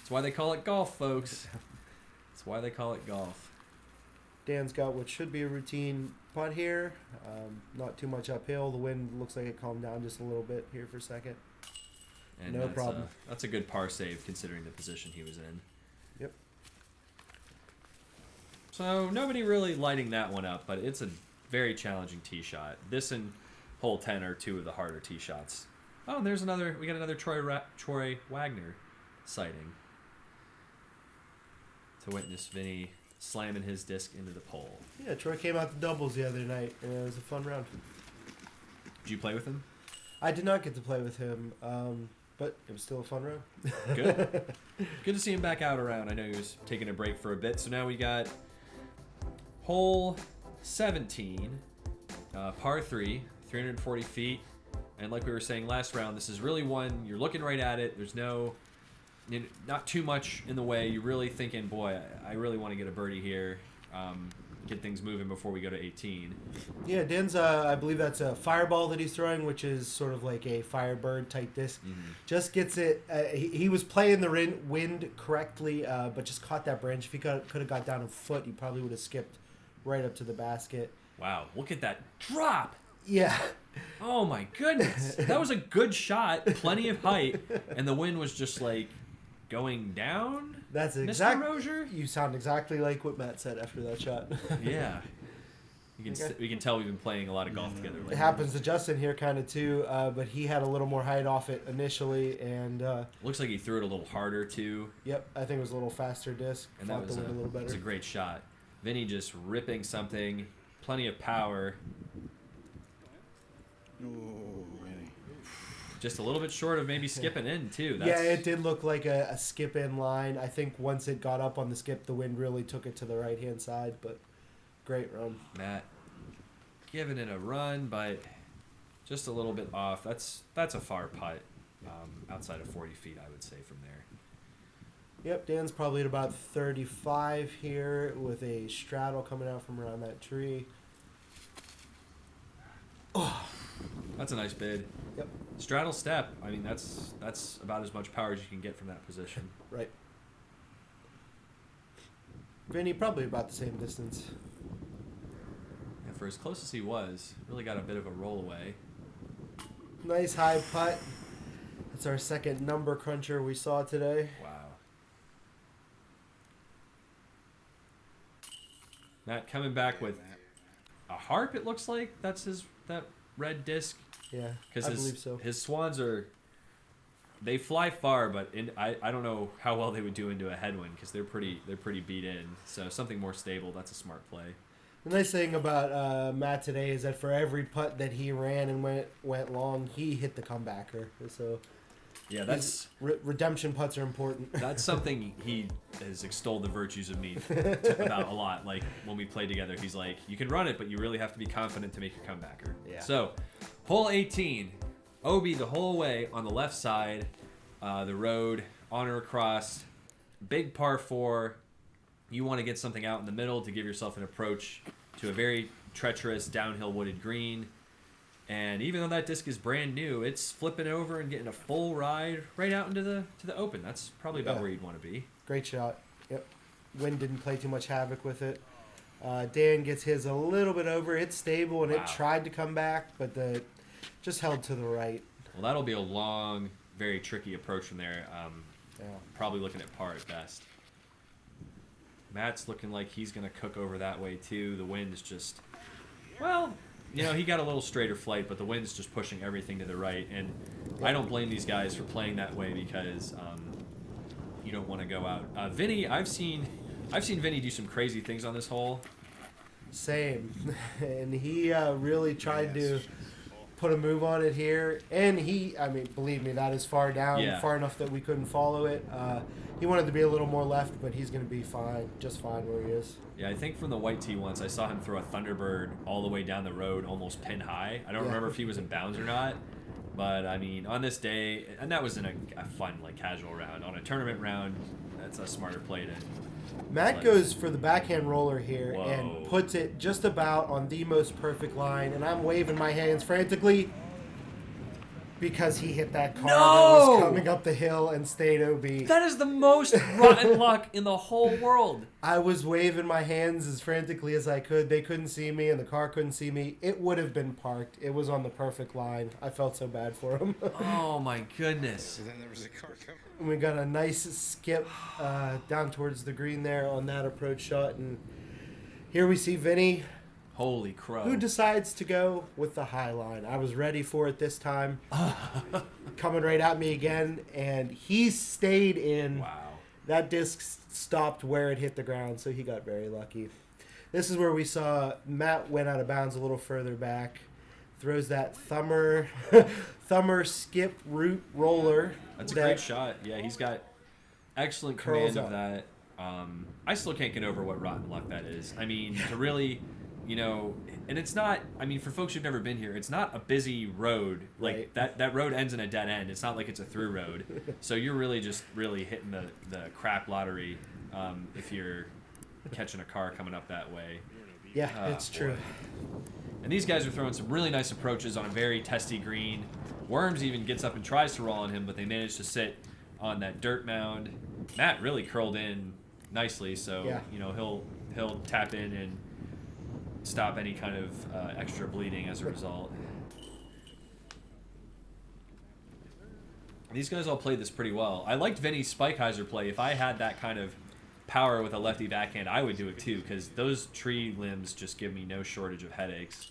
why they call it golf, folks. That's why they call it golf. Dan's got what should be a routine putt here. Not too much uphill. The wind looks like it calmed down just a little bit here for a second. And No problem. That's a good par save considering the position he was in. Yep. So nobody really lighting that one up, but it's a very challenging tee shot. This and hole 10 are two of the harder tee shots. Oh, there's another. We got another Troy Wagner sighting. To witness Vinny slamming his disc into the pole. Yeah, Troy came out to doubles the other night, and it was a fun round. Did you play with him? I did not get to play with him, but it was still a fun round. Good. Good to see him back out around. I know he was taking a break for a bit. So now we got hole 17, par 3, 340 feet. And like we were saying last round, this is really one, you're looking right at it. There's not too much in the way. You're really thinking, boy, I really want to get a birdie here. Get things moving before we go to 18. Yeah, Dan's, I believe that's a fireball that he's throwing, which is sort of like a Firebird type disc. Mm-hmm. Just gets it. He was playing the wind correctly, but just caught that branch. If he could have got down a foot, he probably would have skipped right up to the basket. Wow, look at that drop. Yeah. Oh my goodness. That was a good shot, plenty of height, and the wind was just like going down. That's Mr. exactly. Rosier? You sound exactly like what Matt said after that shot. Yeah. We can tell we've been playing a lot of golf together lately. It happens to Justin here kind of too, but he had a little more height off it initially, and Looks like he threw it a little harder too, yep, I think it was a little faster disc. and that Fought was the wind a little it was better. a great shot. Vinny just ripping something, plenty of power, Oh, really? just a little bit short of maybe skipping in too. Yeah, it did look like a skip in line. I think once it got up on the skip, the wind really took it to the right hand side, but great run. Matt giving it a run, but just a little bit off. That's a far putt, outside of 40 feet, I would say, from there. Yep, Dan's probably at about 35 here with a straddle coming out from around that tree. Oh, That's a nice bid. Yep. Straddle step. I mean, that's about as much power as you can get from that position. Right. Vinny, probably about the same distance. And for as close as he was, really got a bit of a roll away. Nice high putt. That's our second number cruncher we saw today. Wow. Matt coming back with a harp, it looks like. That's that red disc. Yeah, Because I believe so. his swans they fly far, but I don't know how well they would do into a headwind because they're pretty beat in. So something more stable, that's a smart play. The nice thing about Matt today is that for every putt that he ran and went long, he hit the comebacker. So Yeah, that's redemption putts are important. that's something he has extolled the virtues of me about a lot. Like when we played together, he's like, you can run it, but you really have to be confident to make your comebacker. Yeah. So, hole 18, OB the whole way on the left side, the road, on or across, big par 4. You want to get something out in the middle to give yourself an approach to a very treacherous downhill wooded green. And even though that disc is brand new, it's flipping over and getting a full ride right out into the open. That's probably about where you'd want to be. Great shot. Yep. Wind didn't play too much havoc with it. Dan gets his a little bit over. It's stable, and Wow. it tried to come back, but just held to the right. Well, that'll be a long, very tricky approach from there. Yeah. Probably looking at par at best. Matt's looking like he's going to cook over that way, too. The wind is just, well, he got a little straighter flight, but the wind's just pushing everything to the right. And I don't blame these guys for playing that way because you don't want to go out. Vinny, I've seen Vinny do some crazy things on this hole. Same. And he really tried to put a move on it here. And believe me, that is far down, far enough that we couldn't follow it. He wanted to be a little more left, but he's going to be fine, just fine where he is. Yeah, I think from the white tee once, I saw him throw a Thunderbird all the way down the road, almost pin high. I don't remember if he was in bounds or not, but I mean, on this day, and that was in a fun, casual round. On a tournament round, that's a smarter play to. Matt goes for the backhand roller here Whoa. and puts it just about on the most perfect line, and I'm waving my hands frantically because he hit that car that was coming up the hill and stayed OB. That is the most rotten luck in the whole world. I was waving my hands as frantically as I could. They couldn't see me, and the car couldn't see me. It would have been parked. It was on the perfect line. I felt so bad for him. Oh my goodness. So then there was a car coming. We got a nice skip down towards the green there on that approach shot, and here we see Vinny, Holy crow. who decides to go with the high line. I was ready for it this time. Coming right at me again, and he stayed in. Wow. That disc stopped where it hit the ground, so he got very lucky. This is where we saw Matt went out of bounds a little further back. Throws that thumber skip root roller. That's a great shot. Yeah, he's got excellent command Curls of up. that. I still can't get over what rotten luck that is. I mean, to really, and it's not, for folks who've never been here, it's not a busy road. Like, Right. that road ends in a dead end. It's not like it's a through road. So you're really just hitting the crap lottery if you're catching a car coming up that way. Yeah, it's true. And these guys are throwing some really nice approaches on a very testy green. Worms even gets up and tries to roll on him, but they manage to sit on that dirt mound. Matt really curled in nicely, so he'll tap in and stop any kind of extra bleeding as a result. These guys all played this pretty well. I liked Vinny's Spikeheiser play. If I had that kind of power with a lefty backhand, I would do it too, because those tree limbs just give me no shortage of headaches.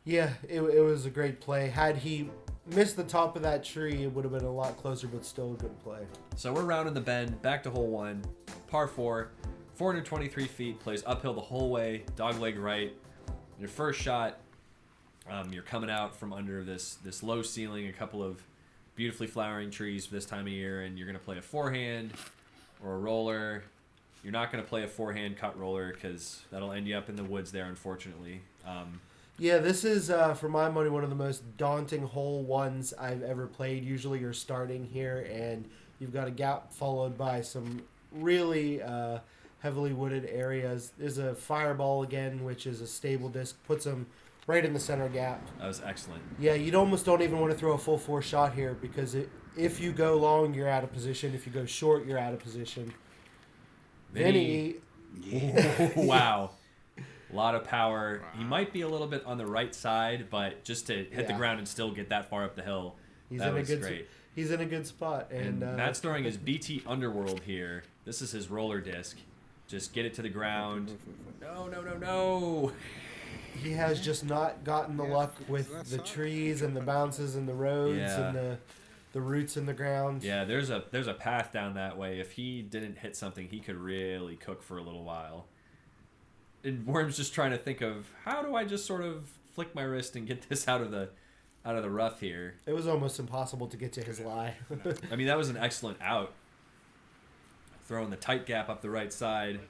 Yeah, it was a great play. Had he missed the top of that tree, it would have been a lot closer, but still a good play. So we're rounding the bend, back to hole 1, par 4, 423 feet, plays uphill the whole way, dogleg right. Your first shot, you're coming out from under this low ceiling, a couple of beautifully flowering trees for this time of year, and you're going to play a forehand or a roller. You're not going to play a forehand cut roller because that'll end you up in the woods there, unfortunately. Yeah, this is, for my money, one of the most daunting hole ones I've ever played. Usually you're starting here, and you've got a gap followed by some really heavily wooded areas. There's a fireball again, which is a stable disc. Puts them right in the center gap. That was excellent. Yeah, you almost don't even want to throw a full force shot here because if you go long, you're out of position. If you go short, you're out of position. Vinny. Yeah. Wow. A lot of power. He might be a little bit on the right side, but just to hit the ground and still get that far up the hill, that was great. He's in a good spot. And Matt's throwing his BT Underworld here. This is his roller disc. Just get it to the ground. No. He has just not gotten the luck with the trees and the bounces and the roads and the roots in the ground. Yeah, there's a path down that way. If he didn't hit something, he could really cook for a little while. And Worm's just trying to think of, how do I just sort of flick my wrist and get this out of the rough here? It was almost impossible to get to his lie. I mean, that was an excellent out. Throwing the tight gap up the right side.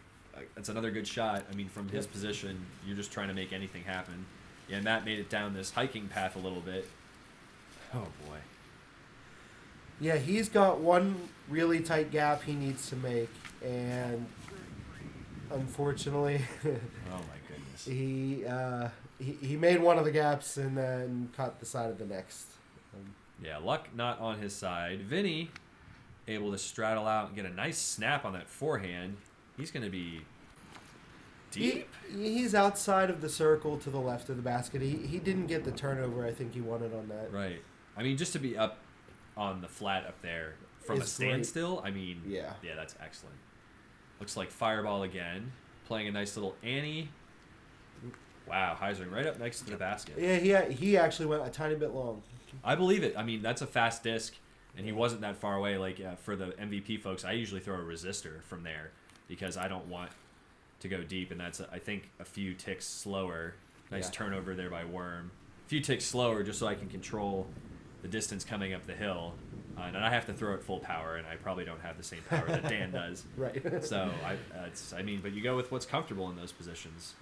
That's another good shot. I mean, from his position, you're just trying to make anything happen. Yeah, Matt made it down this hiking path a little bit. Oh, boy. Yeah, he's got one really tight gap he needs to make, and unfortunately, oh my goodness, he made one of the gaps and then caught the side of the next. Yeah, luck not on his side. Vinny able to straddle out and get a nice snap on that forehand. He's going to be deep. He's outside of the circle to the left of the basket. He didn't get the turnover I think he wanted on that. Right. I mean, just to be up on the flat up there from a standstill, I mean, yeah, that's excellent. Looks like fireball again. Playing a nice little Annie. Wow, Heisering right up next to the basket. Yeah, he actually went a tiny bit long. I believe it. I mean, that's a fast disc, and he wasn't that far away. Like, for the MVP folks, I usually throw a resistor from there because I don't want to go deep, and that's, I think, a few ticks slower. Nice turnover there by Worm. A few ticks slower just so I can control the distance coming up the hill. And I have to throw it full power, and I probably don't have the same power that Dan does. Right. So, but you go with what's comfortable in those positions.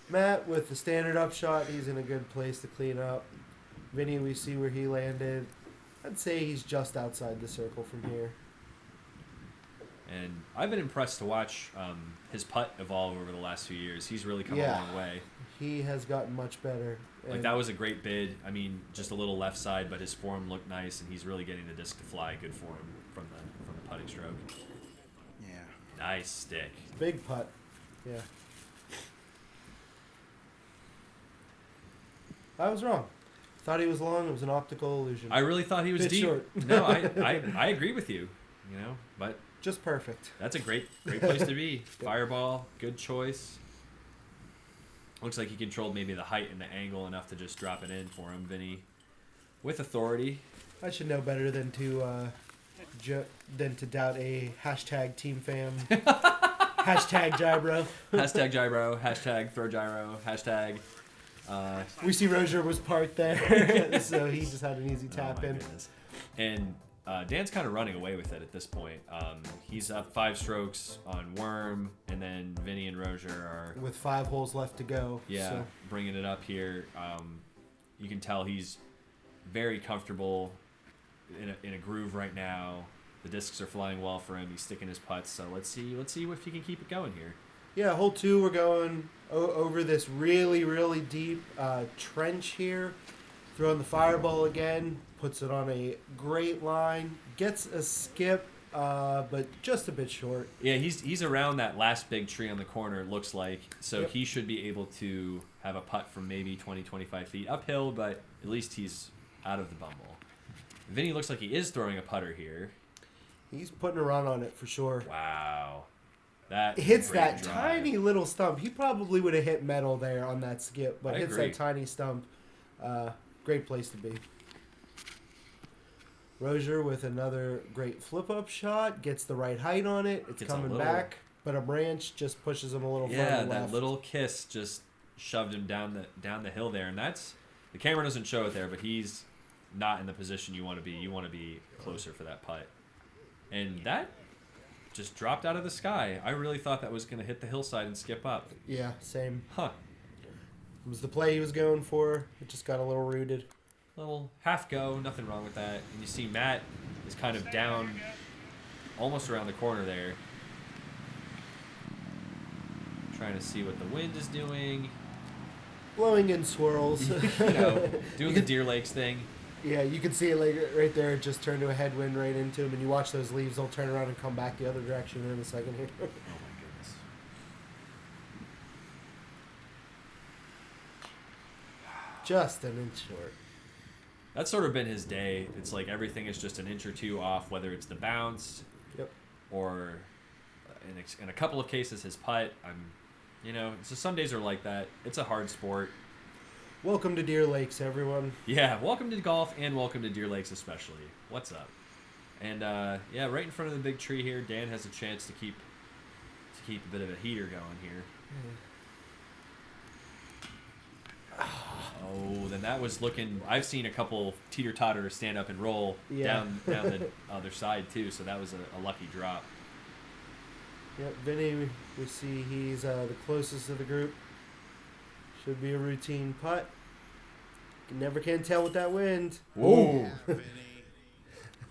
Matt, with the standard up shot, he's in a good place to clean up. Vinny, we see where he landed. I'd say he's just outside the circle from here. And I've been impressed to watch his putt evolve over the last few years. He's really come a long way. He has gotten much better. Like, that was a great bid. I mean, just a little left side, but his form looked nice, and he's really getting the disc to fly good for him from the putting stroke. Yeah. Nice stick. Big putt. Yeah. I was wrong. Thought he was long. It was an optical illusion. I really thought he was deep. Short. No, I agree with you. But just perfect. That's a great place to be. Fireball, good choice. Looks like he controlled maybe the height and the angle enough to just drop it in for him, Vinny, with authority. I should know better than to doubt a hashtag team fam. Hashtag Gybro. Hashtag Gybro. Hashtag throw gyro. Hashtag. We see Rosier was parked there, so he just had an easy tap in. Goodness. And Dan's kind of running away with it at this point. He's up 5 strokes on Worm, and then Vinny and Rosier are with 5 holes left to go. Yeah, so. Bringing it up here. You can tell he's very comfortable in a groove right now. The discs are flying well for him. He's sticking his putts. So let's see if he can keep it going here. Yeah, hole 2, we're going over this really, really deep trench here. Throwing the fireball again, puts it on a great line, gets a skip, but just a bit short. Yeah, he's around that last big tree on the corner, it looks like. So he should be able to have a putt from maybe 20, 25 feet uphill, but at least he's out of the bumble. Vinny looks like he is throwing a putter here. He's putting a run on it for sure. Wow. That hits that drive. Tiny little stump. He probably would have hit metal there on that skip, but hits that tiny stump. Great place to be. Rosier with another great flip-up shot. Gets the right height on it. It's coming back, but a branch just pushes him a little further left. Yeah, that little kiss just shoved him down the hill there, and that's the camera doesn't show it there, but he's not in the position you want to be. You want to be closer for that putt, and that just dropped out of the sky. I really thought that was going to hit the hillside and skip up. Yeah, same. Huh. It was the play he was going for. It just got a little rooted. Little half go, nothing wrong with that. And you see Matt is kind of down almost around the corner there. Trying to see what the wind is doing. blowing in swirls. Doing the Deer Lakes thing. Yeah, you can see it like right there. It just turned to a headwind right into him, and you watch those leaves. They'll turn around and come back the other direction in a second here. Oh my goodness. Just an inch short. That's sort of been his day. It's like everything is just an inch or two off, whether it's the bounce, or in a couple of cases his putt. So some days are like that. It's a hard sport. Welcome to Deer Lakes, everyone. Yeah, welcome to golf and welcome to Deer Lakes especially. What's up? And right in front of the big tree here, Dan has a chance to keep a bit of a heater going here. Oh, then that was looking. I've seen a couple teeter-totter stand up and roll down the other side too. So that was a lucky drop. Yep, Vinny, we see he's the closest of the group. Should be a routine putt. You never can tell with that wind. Whoa.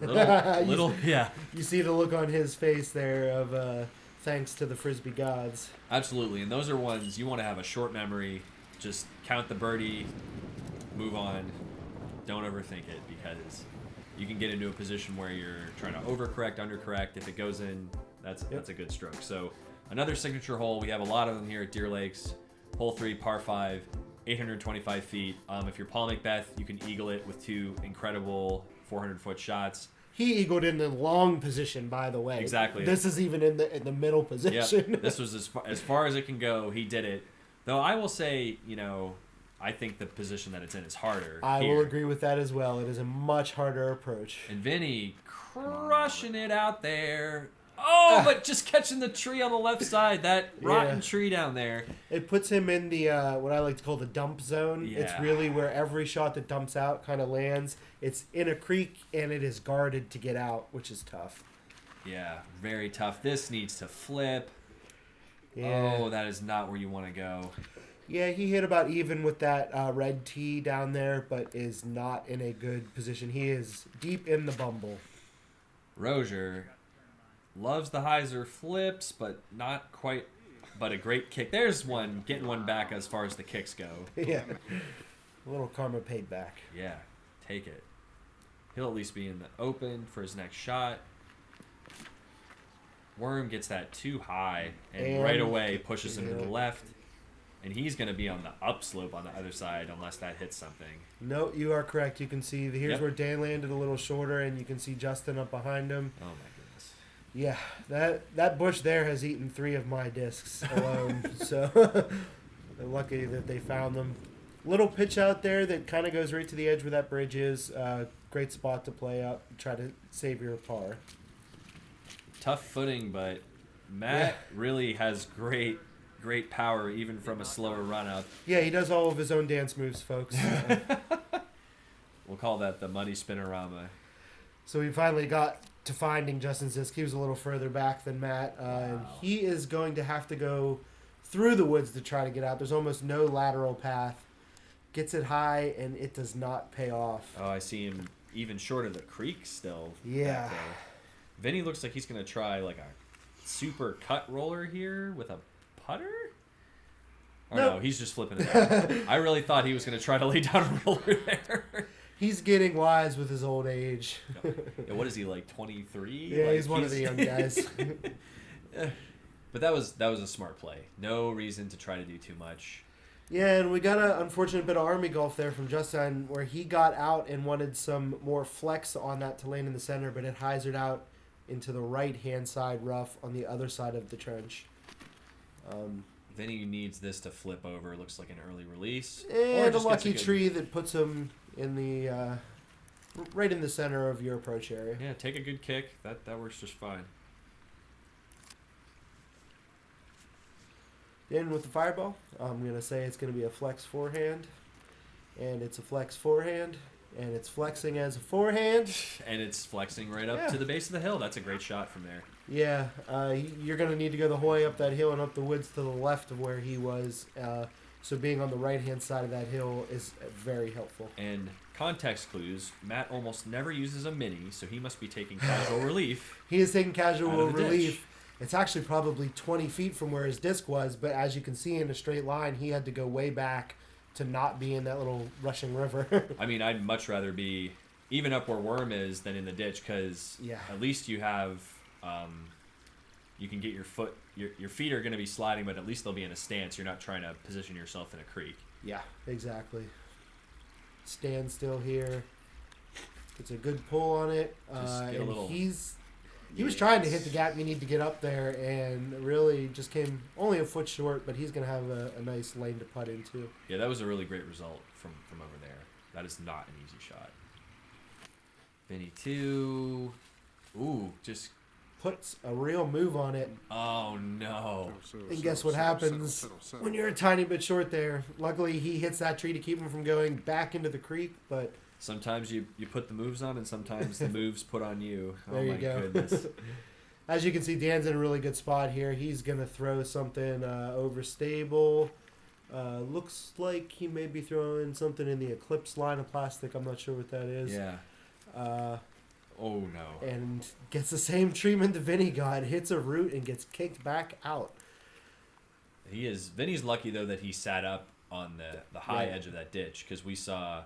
little, yeah. You see the look on his face there of thanks to the Frisbee gods. Absolutely, and those are ones you want to have a short memory. Just count the birdie, move on. Don't overthink it because you can get into a position where you're trying to overcorrect, undercorrect. If it goes in, that's a good stroke. So another signature hole. We have a lot of them here at Deer Lakes. Hole 3, par 5, 825 feet. If you're Paul Macbeth, you can eagle it with two incredible 400-foot shots. He eagled in the long position, by the way. Exactly. This is even in the middle position. Yep. This was as far as it can go. He did it. Though I will say, I think the position that it's in is harder. I will agree with that as well. It is a much harder approach. And Vinny crushing it out there. Oh, but just catching the tree on the left side, that rotten tree down there. It puts him in the, what I like to call the dump zone. Yeah. It's really where every shot that dumps out kind of lands. It's in a creek, and it is guarded to get out, which is tough. Yeah, very tough. This needs to flip. Yeah. Oh, that is not where you want to go. Yeah, he hit about even with that red tee down there, but is not in a good position. He is deep in the bumble. Rosier loves the hyzer flips, but not quite. But a great kick. There's one, getting one back as far as the kicks go. Yeah. A little karma paid back. Yeah, take it. He'll at least be in the open for his next shot. Worm gets that too high and right away pushes him to the left. And he's going to be on the upslope on the other side unless that hits something. No, you are correct. You can see here's where Dan landed a little shorter, and you can see Justin up behind him. Oh, my goodness. Yeah, that bush there has eaten 3 of my discs alone. So they're lucky that they found them. Little pitch out there that kind of goes right to the edge where that bridge is. Great spot to play up. Try to save your par. Tough footing, but Matt really has great power even from a slower run up. Yeah, he does all of his own dance moves, folks. We'll call that the money spinorama. So we finally got to finding Justin's disc. He was a little further back than Matt. And he is going to have to go through the woods to try to get out. There's almost no lateral path. Gets it high, and it does not pay off. Oh, I see him even short of the creek still. Yeah. Back there. Vinny looks like he's going to try like a super cut roller here with a putter? Or no, he's just flipping it out. I really thought he was going to try to lay down a roller there. He's getting wise with his old age. Yeah, what is he, like 23? Yeah, like, he's one of the young guys. But that was a smart play. No reason to try to do too much. Yeah, and we got an unfortunate bit of Army golf there from Justin where he got out and wanted some more flex on that to land in the center, but it hyzered out into the right-hand side rough on the other side of the trench. Vinny needs this to flip over. Looks like an early release. And a lucky tree that puts him in the right in the center of your approach area. Yeah, take a good kick. That works just fine. In with the fireball, I'm going to say it's going to be a flex forehand. And it's a flex forehand. And it's flexing as a forehand. And it's flexing right up to the base of the hill. That's a great shot from there. Yeah, you're going to need to go the whole way up that hill and up the woods to the left of where he was. So being on the right-hand side of that hill is very helpful. And context clues, Matt almost never uses a mini, so he must be taking casual relief. He is taking casual relief. Ditch. It's actually probably 20 feet from where his disc was, but as you can see in a straight line, he had to go way back to not be in that little rushing river. I mean, I'd much rather be even up where Worm is than in the ditch because at least you have, you can get your foot, your feet are going to be sliding, but at least they'll be in a stance. You're not trying to position yourself in a creek. Yeah, exactly. Stand still here. It's a good pull on it. He was trying to hit the gap you need to get up there and really just came only a foot short, but he's going to have a nice lane to putt into. Yeah, that was a really great result from over there. That is not an easy shot. Vinny 2. Ooh, just puts a real move on it. Oh, no. And guess what happens when you're a tiny bit short there? Luckily, he hits that tree to keep him from going back into the creek, but... Sometimes you put the moves on, and sometimes the moves put on you. There you go. Goodness. As you can see, Dan's in a really good spot here. He's going to throw something overstable. Looks like he may be throwing something in the Eclipse line of plastic. I'm not sure what that is. Yeah. Oh, no. And gets the same treatment that Vinny got. Hits a root and gets kicked back out. Vinny's lucky, though, that he sat up on the high edge of that ditch, because we saw...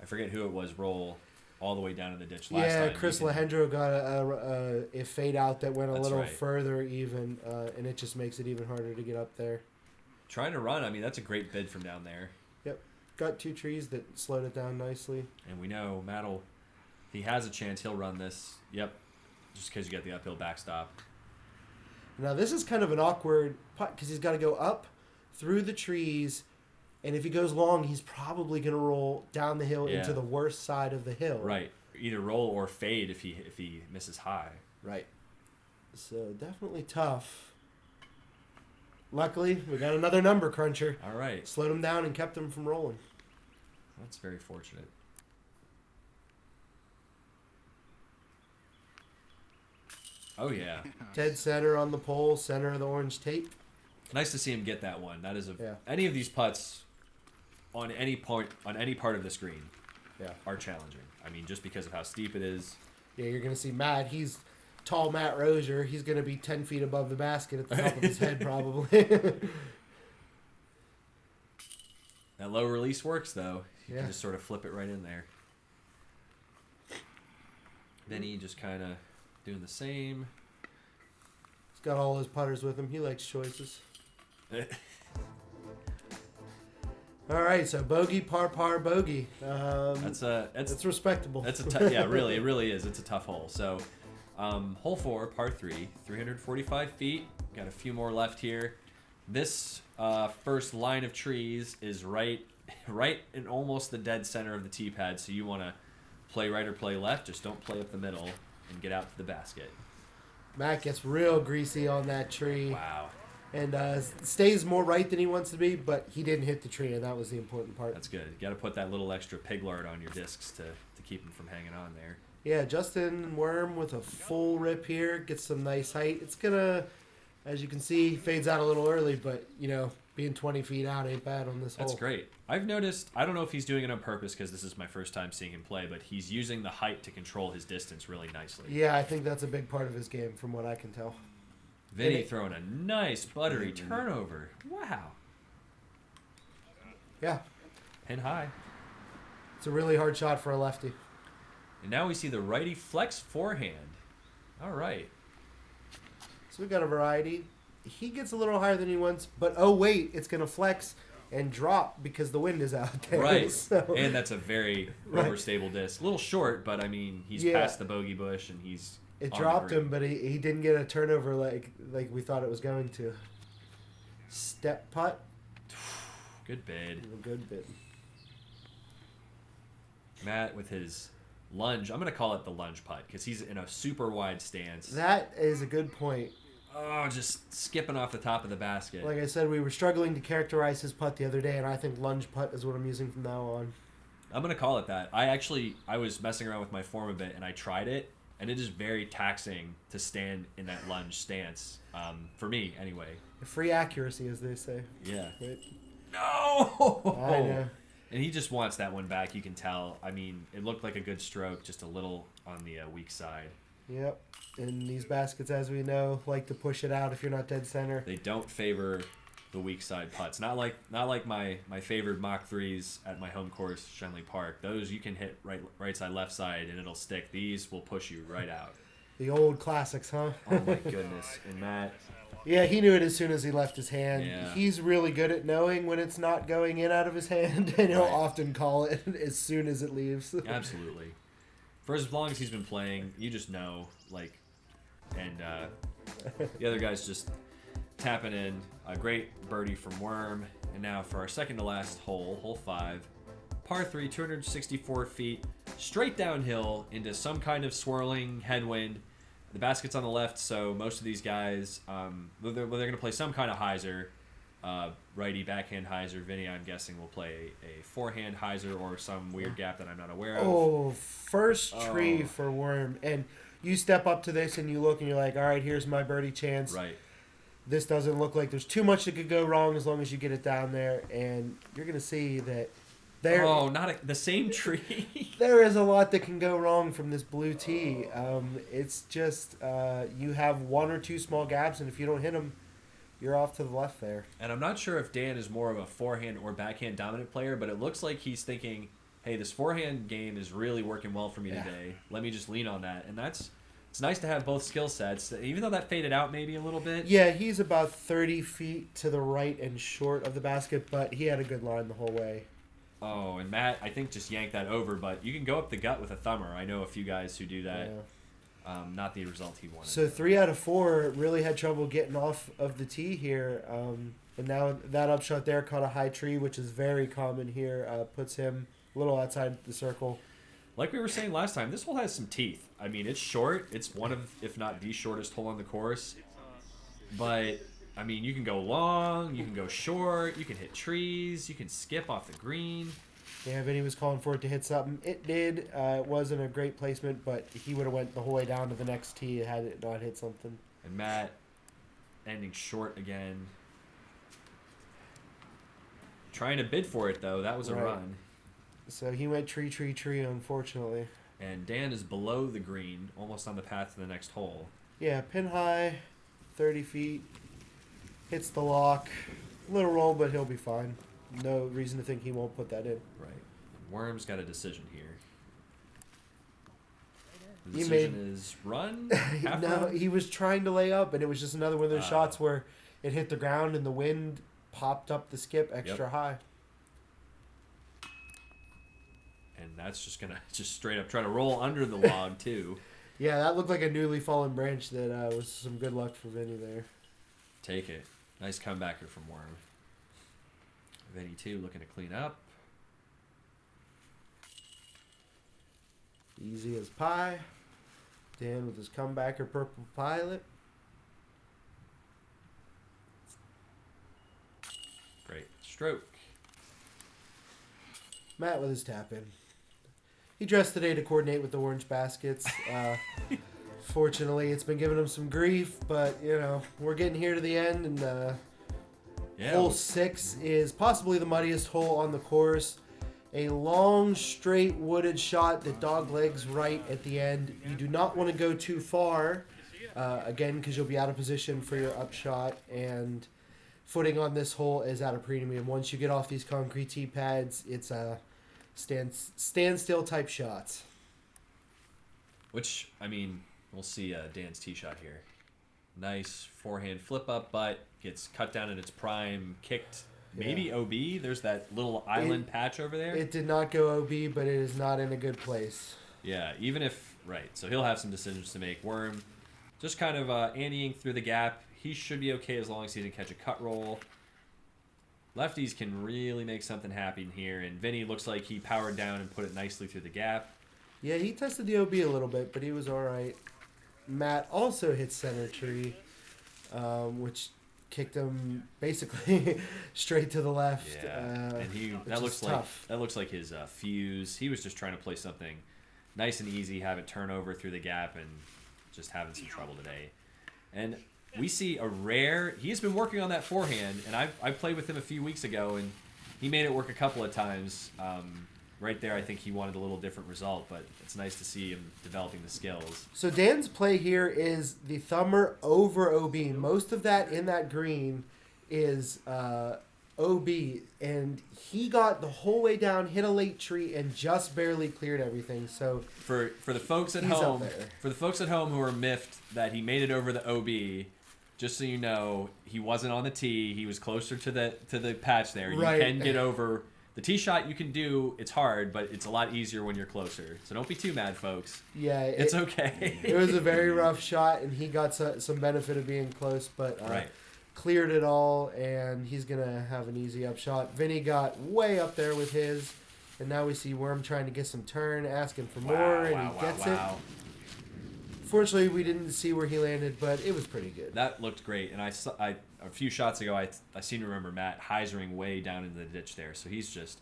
I forget who it was roll all the way down to the ditch last time. Yeah, Chris Lehendro got a fade out that went a little further even, and it just makes it even harder to get up there. Trying to run, I mean, that's a great bid from down there. Yep. Got 2 trees that slowed it down nicely. And we know Matt'll, if he has a chance, he'll run this. Yep. Just because you got the uphill backstop. Now, this is kind of an awkward putt because he's got to go up through the trees. And if he goes long, he's probably going to roll down the hill into the worst side of the hill. Right. Either roll or fade if he misses high. Right. So definitely tough. Luckily, we got another number cruncher. All right. Slowed him down and kept him from rolling. That's very fortunate. Oh, yeah. Dead center on the pole, center of the orange tape. Nice to see him get that one. That is any of these putts on any part of this green are challenging. I mean, just because of how steep it is. Yeah, you're going to see Matt. He's tall Matt Rosier. He's going to be 10 feet above the basket at the top of his head probably. That low release works, though. You can just sort of flip it right in there. Vinny just kind of doing the same. He's got all his putters with him. He likes choices. All right, so bogey, par, bogey. That's respectable. That's it really is. It's a tough hole. So, hole 4, par 3, 345 feet. Got a few more left here. This first line of trees is right in almost the dead center of the tee pad. So you want to play right or play left. Just don't play up the middle and get out to the basket. Matt gets real greasy on that tree. Wow. And stays more right than he wants to be, but he didn't hit the tree, and that was the important part. That's good. You got to put that little extra pig lard on your discs to keep them from hanging on there. Yeah, Justin Worm with a full rip here. Gets some nice height. It's going to, as you can see, fades out a little early, but, being 20 feet out ain't bad on this hole. That's great. I've noticed, I don't know if he's doing it on purpose because this is my first time seeing him play, but he's using the height to control his distance really nicely. Yeah, I think that's a big part of his game from what I can tell. Vinny throwing a nice buttery turnover. Wow. Yeah. Pin high. It's a really hard shot for a lefty. And now we see the righty flex forehand. All right. So we got a variety. He gets a little higher than he wants, but oh wait, it's going to flex and drop because the wind is out there. Right. So. And that's a very overstable disc. A little short, but I mean, he's past the bogey bush and he's It dropped him, but he didn't get a turnover like we thought it was going to. Step putt. Good bid. A good bid. Matt with his lunge. I'm going to call it the lunge putt because he's in a super wide stance. That is a good point. Oh, just skipping off the top of the basket. Like I said, we were struggling to characterize his putt the other day, and I think lunge putt is what I'm using from now on. I'm going to call it that. I was messing around with my form a bit, and I tried it. And it is very taxing to stand in that lunge stance, for me anyway. Free accuracy, as they say. Yeah. Right? No! I know. And he just wants that one back, you can tell. I mean, it looked like a good stroke, just a little on the weak side. Yep. And these baskets, as we know, like to push it out if you're not dead center. They don't favor the weak side putts. Not like my favorite Mach 3s at my home course, Shenley Park. Those you can hit right side, left side, and it'll stick. These will push you right out. The old classics, huh? Oh my goodness. And Matt. Yeah, he knew it as soon as he left his hand. Yeah. He's really good at knowing when it's not going in out of his hand, and he'll Right. often call it as soon as it leaves. Absolutely. For as long as he's been playing, you just know, like, and the other guy's just tapping in a great birdie from Worm. And now for our second to last hole, hole 5, par 3, 264 feet, straight downhill into some kind of swirling headwind. The basket's on the left, so most of these guys, they're going to play some kind of hyzer. Righty backhand hyzer. Vinny, I'm guessing, will play a forehand hyzer or some weird gap that I'm not aware of. Oh, first tree for Worm. And you step up to this and you look and you're like, all right, here's my birdie chance. Right. This doesn't look like there's too much that could go wrong as long as you get it down there. And you're going to see that The same tree. there is a lot that can go wrong from this blue tee. It's just you have one or two small gaps, and if you don't hit them, you're off to the left there. And I'm not sure if Dan is more of a forehand or backhand dominant player, but it looks like he's thinking, hey, this forehand game is really working well for me today. Let me just lean on that. And it's nice to have both skill sets, even though that faded out maybe a little bit. Yeah, he's about 30 feet to the right and short of the basket, but he had a good line the whole way. Oh, and Matt, I think, just yanked that over, but you can go up the gut with a thumber. I know a few guys who do that. Yeah. Not the result he wanted. So 3 out of 4 really had trouble getting off of the tee here. And now that upshot there caught a high tree, which is very common here. Puts him a little outside the circle. Like we were saying last time, this hole has some teeth. I mean, it's short. It's one of, if not the shortest hole on the course. But, I mean, you can go long, you can go short, you can hit trees, you can skip off the green. Yeah, Vinny was calling for it to hit something. It did. It wasn't a great placement, but he would have went the whole way down to the next tee had it not hit something. And Matt ending short again. Trying to bid for it, though. That was a run. So he went tree, unfortunately. And Dan is below the green, almost on the path to the next hole. Yeah, pin high, 30 feet. Hits the lock. Little roll, but he'll be fine. No reason to think he won't put that in. Right. Worm's got a decision here. The He decision is run? Half No, run? he was trying to lay up, and it was just another one of those shots where it hit the ground and the wind popped up the skip extra high. And that's just going to just straight up try to roll under the log, too. Yeah, that looked like a newly fallen branch that was some good luck for Vinny there. Take it. Nice comebacker from Worm. Vinny, too, looking to clean up. Easy as pie. Dan with his comebacker purple pilot. Great stroke. Matt with his tap in. He dressed today to coordinate with the orange baskets. Fortunately, it's been giving him some grief, but, you know, we're getting here to the end, and hole 6 is possibly the muddiest hole on the course. A long, straight, wooded shot that dog legs right at the end. You do not want to go too far, again, because you'll be out of position for your upshot, and footing on this hole is at a premium. Once you get off these concrete tee pads, it's a standstill type shots. Which, I mean, we'll see Dan's tee shot here. Nice forehand flip up, but gets cut down at its prime, kicked maybe OB. There's that little island patch over there. It did not go OB, but it is not in a good place. Yeah, even if, right. So he'll have some decisions to make. Worm just kind of anteing through the gap. He should be okay as long as he didn't catch a cut roll. Lefties can really make something happen here, and Vinny looks like he powered down and put it nicely through the gap. Yeah, he tested the OB a little bit, but he was all right. Matt also hit center tree, which kicked him basically straight to the left. Yeah, and that looks like his fuse. He was just trying to play something nice and easy, have it turn over through the gap, and just having some trouble today. And we see a rare. He's been working on that forehand, and I played with him a few weeks ago, and he made it work a couple of times. Right there, I think he wanted a little different result, but it's nice to see him developing the skills. So Dan's play here is the thumber over OB. Most of that in that green is OB, and he got the whole way down, hit a late tree, and just barely cleared everything. So for the folks at he's up home, there. for the folks at home who are miffed that he made it over the OB, just so you know, he wasn't on the tee. He was closer to the patch there. Right. You can get over the tee shot. You can do. It's hard, but it's a lot easier when you're closer. So don't be too mad, folks. Yeah, It's okay. It was a very rough shot, and he got some benefit of being close, but Right. cleared it all, and he's gonna have an easy up shot. Vinny got way up there with his, and now we see Worm trying to get some turn, asking for more, and he gets it. Fortunately, we didn't see where he landed, but it was pretty good. That looked great, and I a few shots ago, I seem to remember Matt hyzering way down into the ditch there, so he's just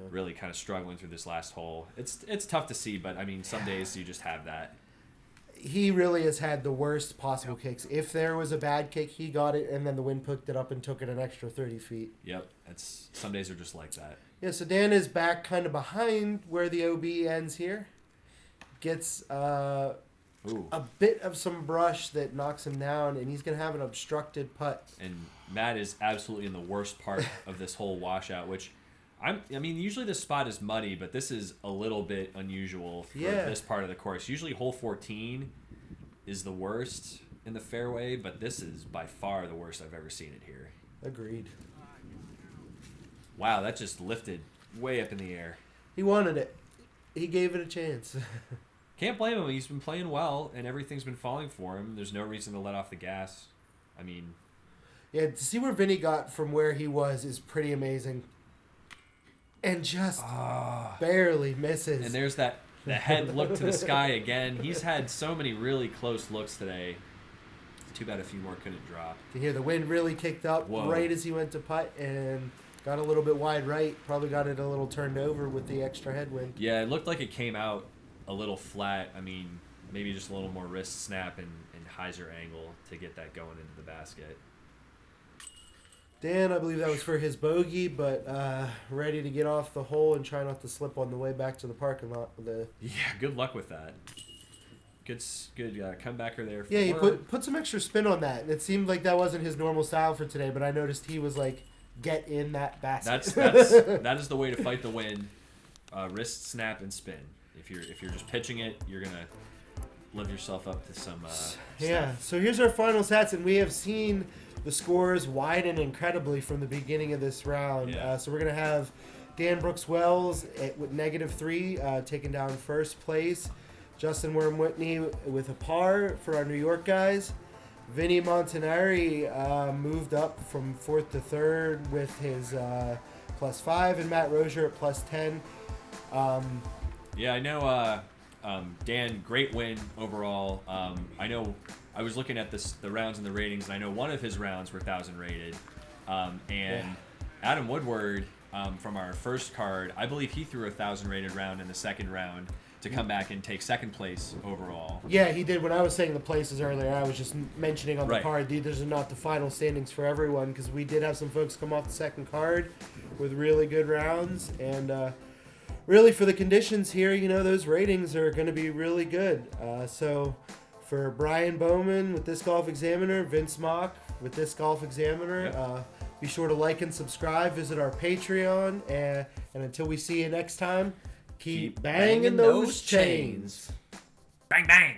really kind of struggling through this last hole. It's tough to see, but I mean, some days you just have that. He really has had the worst possible kicks. If there was a bad kick, he got it, and then the wind picked it up and took it an extra 30 feet. Yep, some days are just like that. Yeah, so Dan is back kind of behind where the OB ends here. Gets a bit of some brush that knocks him down, and he's going to have an obstructed putt. And Matt is absolutely in the worst part of this whole washout, which I mean, usually this spot is muddy, but this is a little bit unusual for this part of the course. Usually hole 14 is the worst in the fairway, but this is by far the worst I've ever seen it here. Agreed. Wow, that just lifted way up in the air. He wanted it. He gave it a chance. Can't blame him. He's been playing well, and everything's been falling for him. There's no reason to let off the gas. I mean... Yeah, to see where Vinny got from where he was is pretty amazing. And just barely misses. And there's the head look to the sky again. He's had so many really close looks today. It's too bad a few more couldn't drop. You hear the wind really kicked up right as he went to putt and got a little bit wide right. Probably got it a little turned over with the extra headwind. Yeah, it looked like it came out a little flat. I mean, maybe just a little more wrist snap and hyzer angle to get that going into the basket. Dan, I believe that was for his bogey, but ready to get off the hole and try not to slip on the way back to the parking lot. Yeah, good luck with that. Good comebacker there. Yeah, he put some extra spin on that. It seemed like that wasn't his normal style for today, but I noticed he was like, get in that basket. That is the way to fight the wind. Wrist snap and spin. If you're just pitching it, you're gonna live yourself up to some. Yeah. Stuff. So here's our final stats, and we have seen the scores widen incredibly from the beginning of this round. Yeah. So we're going to have Dan Brooks Wells with -3, taking down first place. Justin Worm Whitney with a par for our New York guys. Vinny Montanari moved up from 4th to 3rd with his +5, and Matt Rosier at +10. Yeah, I know. Dan, great win overall. I know. I was looking at the rounds and the ratings, and I know one of his rounds were 1,000 rated. Adam Woodward from our first card, I believe he threw a 1,000 rated round in the second round to come back and take second place overall. Yeah, he did. When I was saying the places earlier, I was just mentioning on the card, these are not the final standings for everyone, because we did have some folks come off the second card with really good rounds, and really for the conditions here, those ratings are going to be really good. So for Bryan Bowman with Disc Golf Examiner, Vince Mach with Disc Golf Examiner, be sure to like and subscribe, visit our Patreon, and until we see you next time, keep banging those chains. Bang, bang.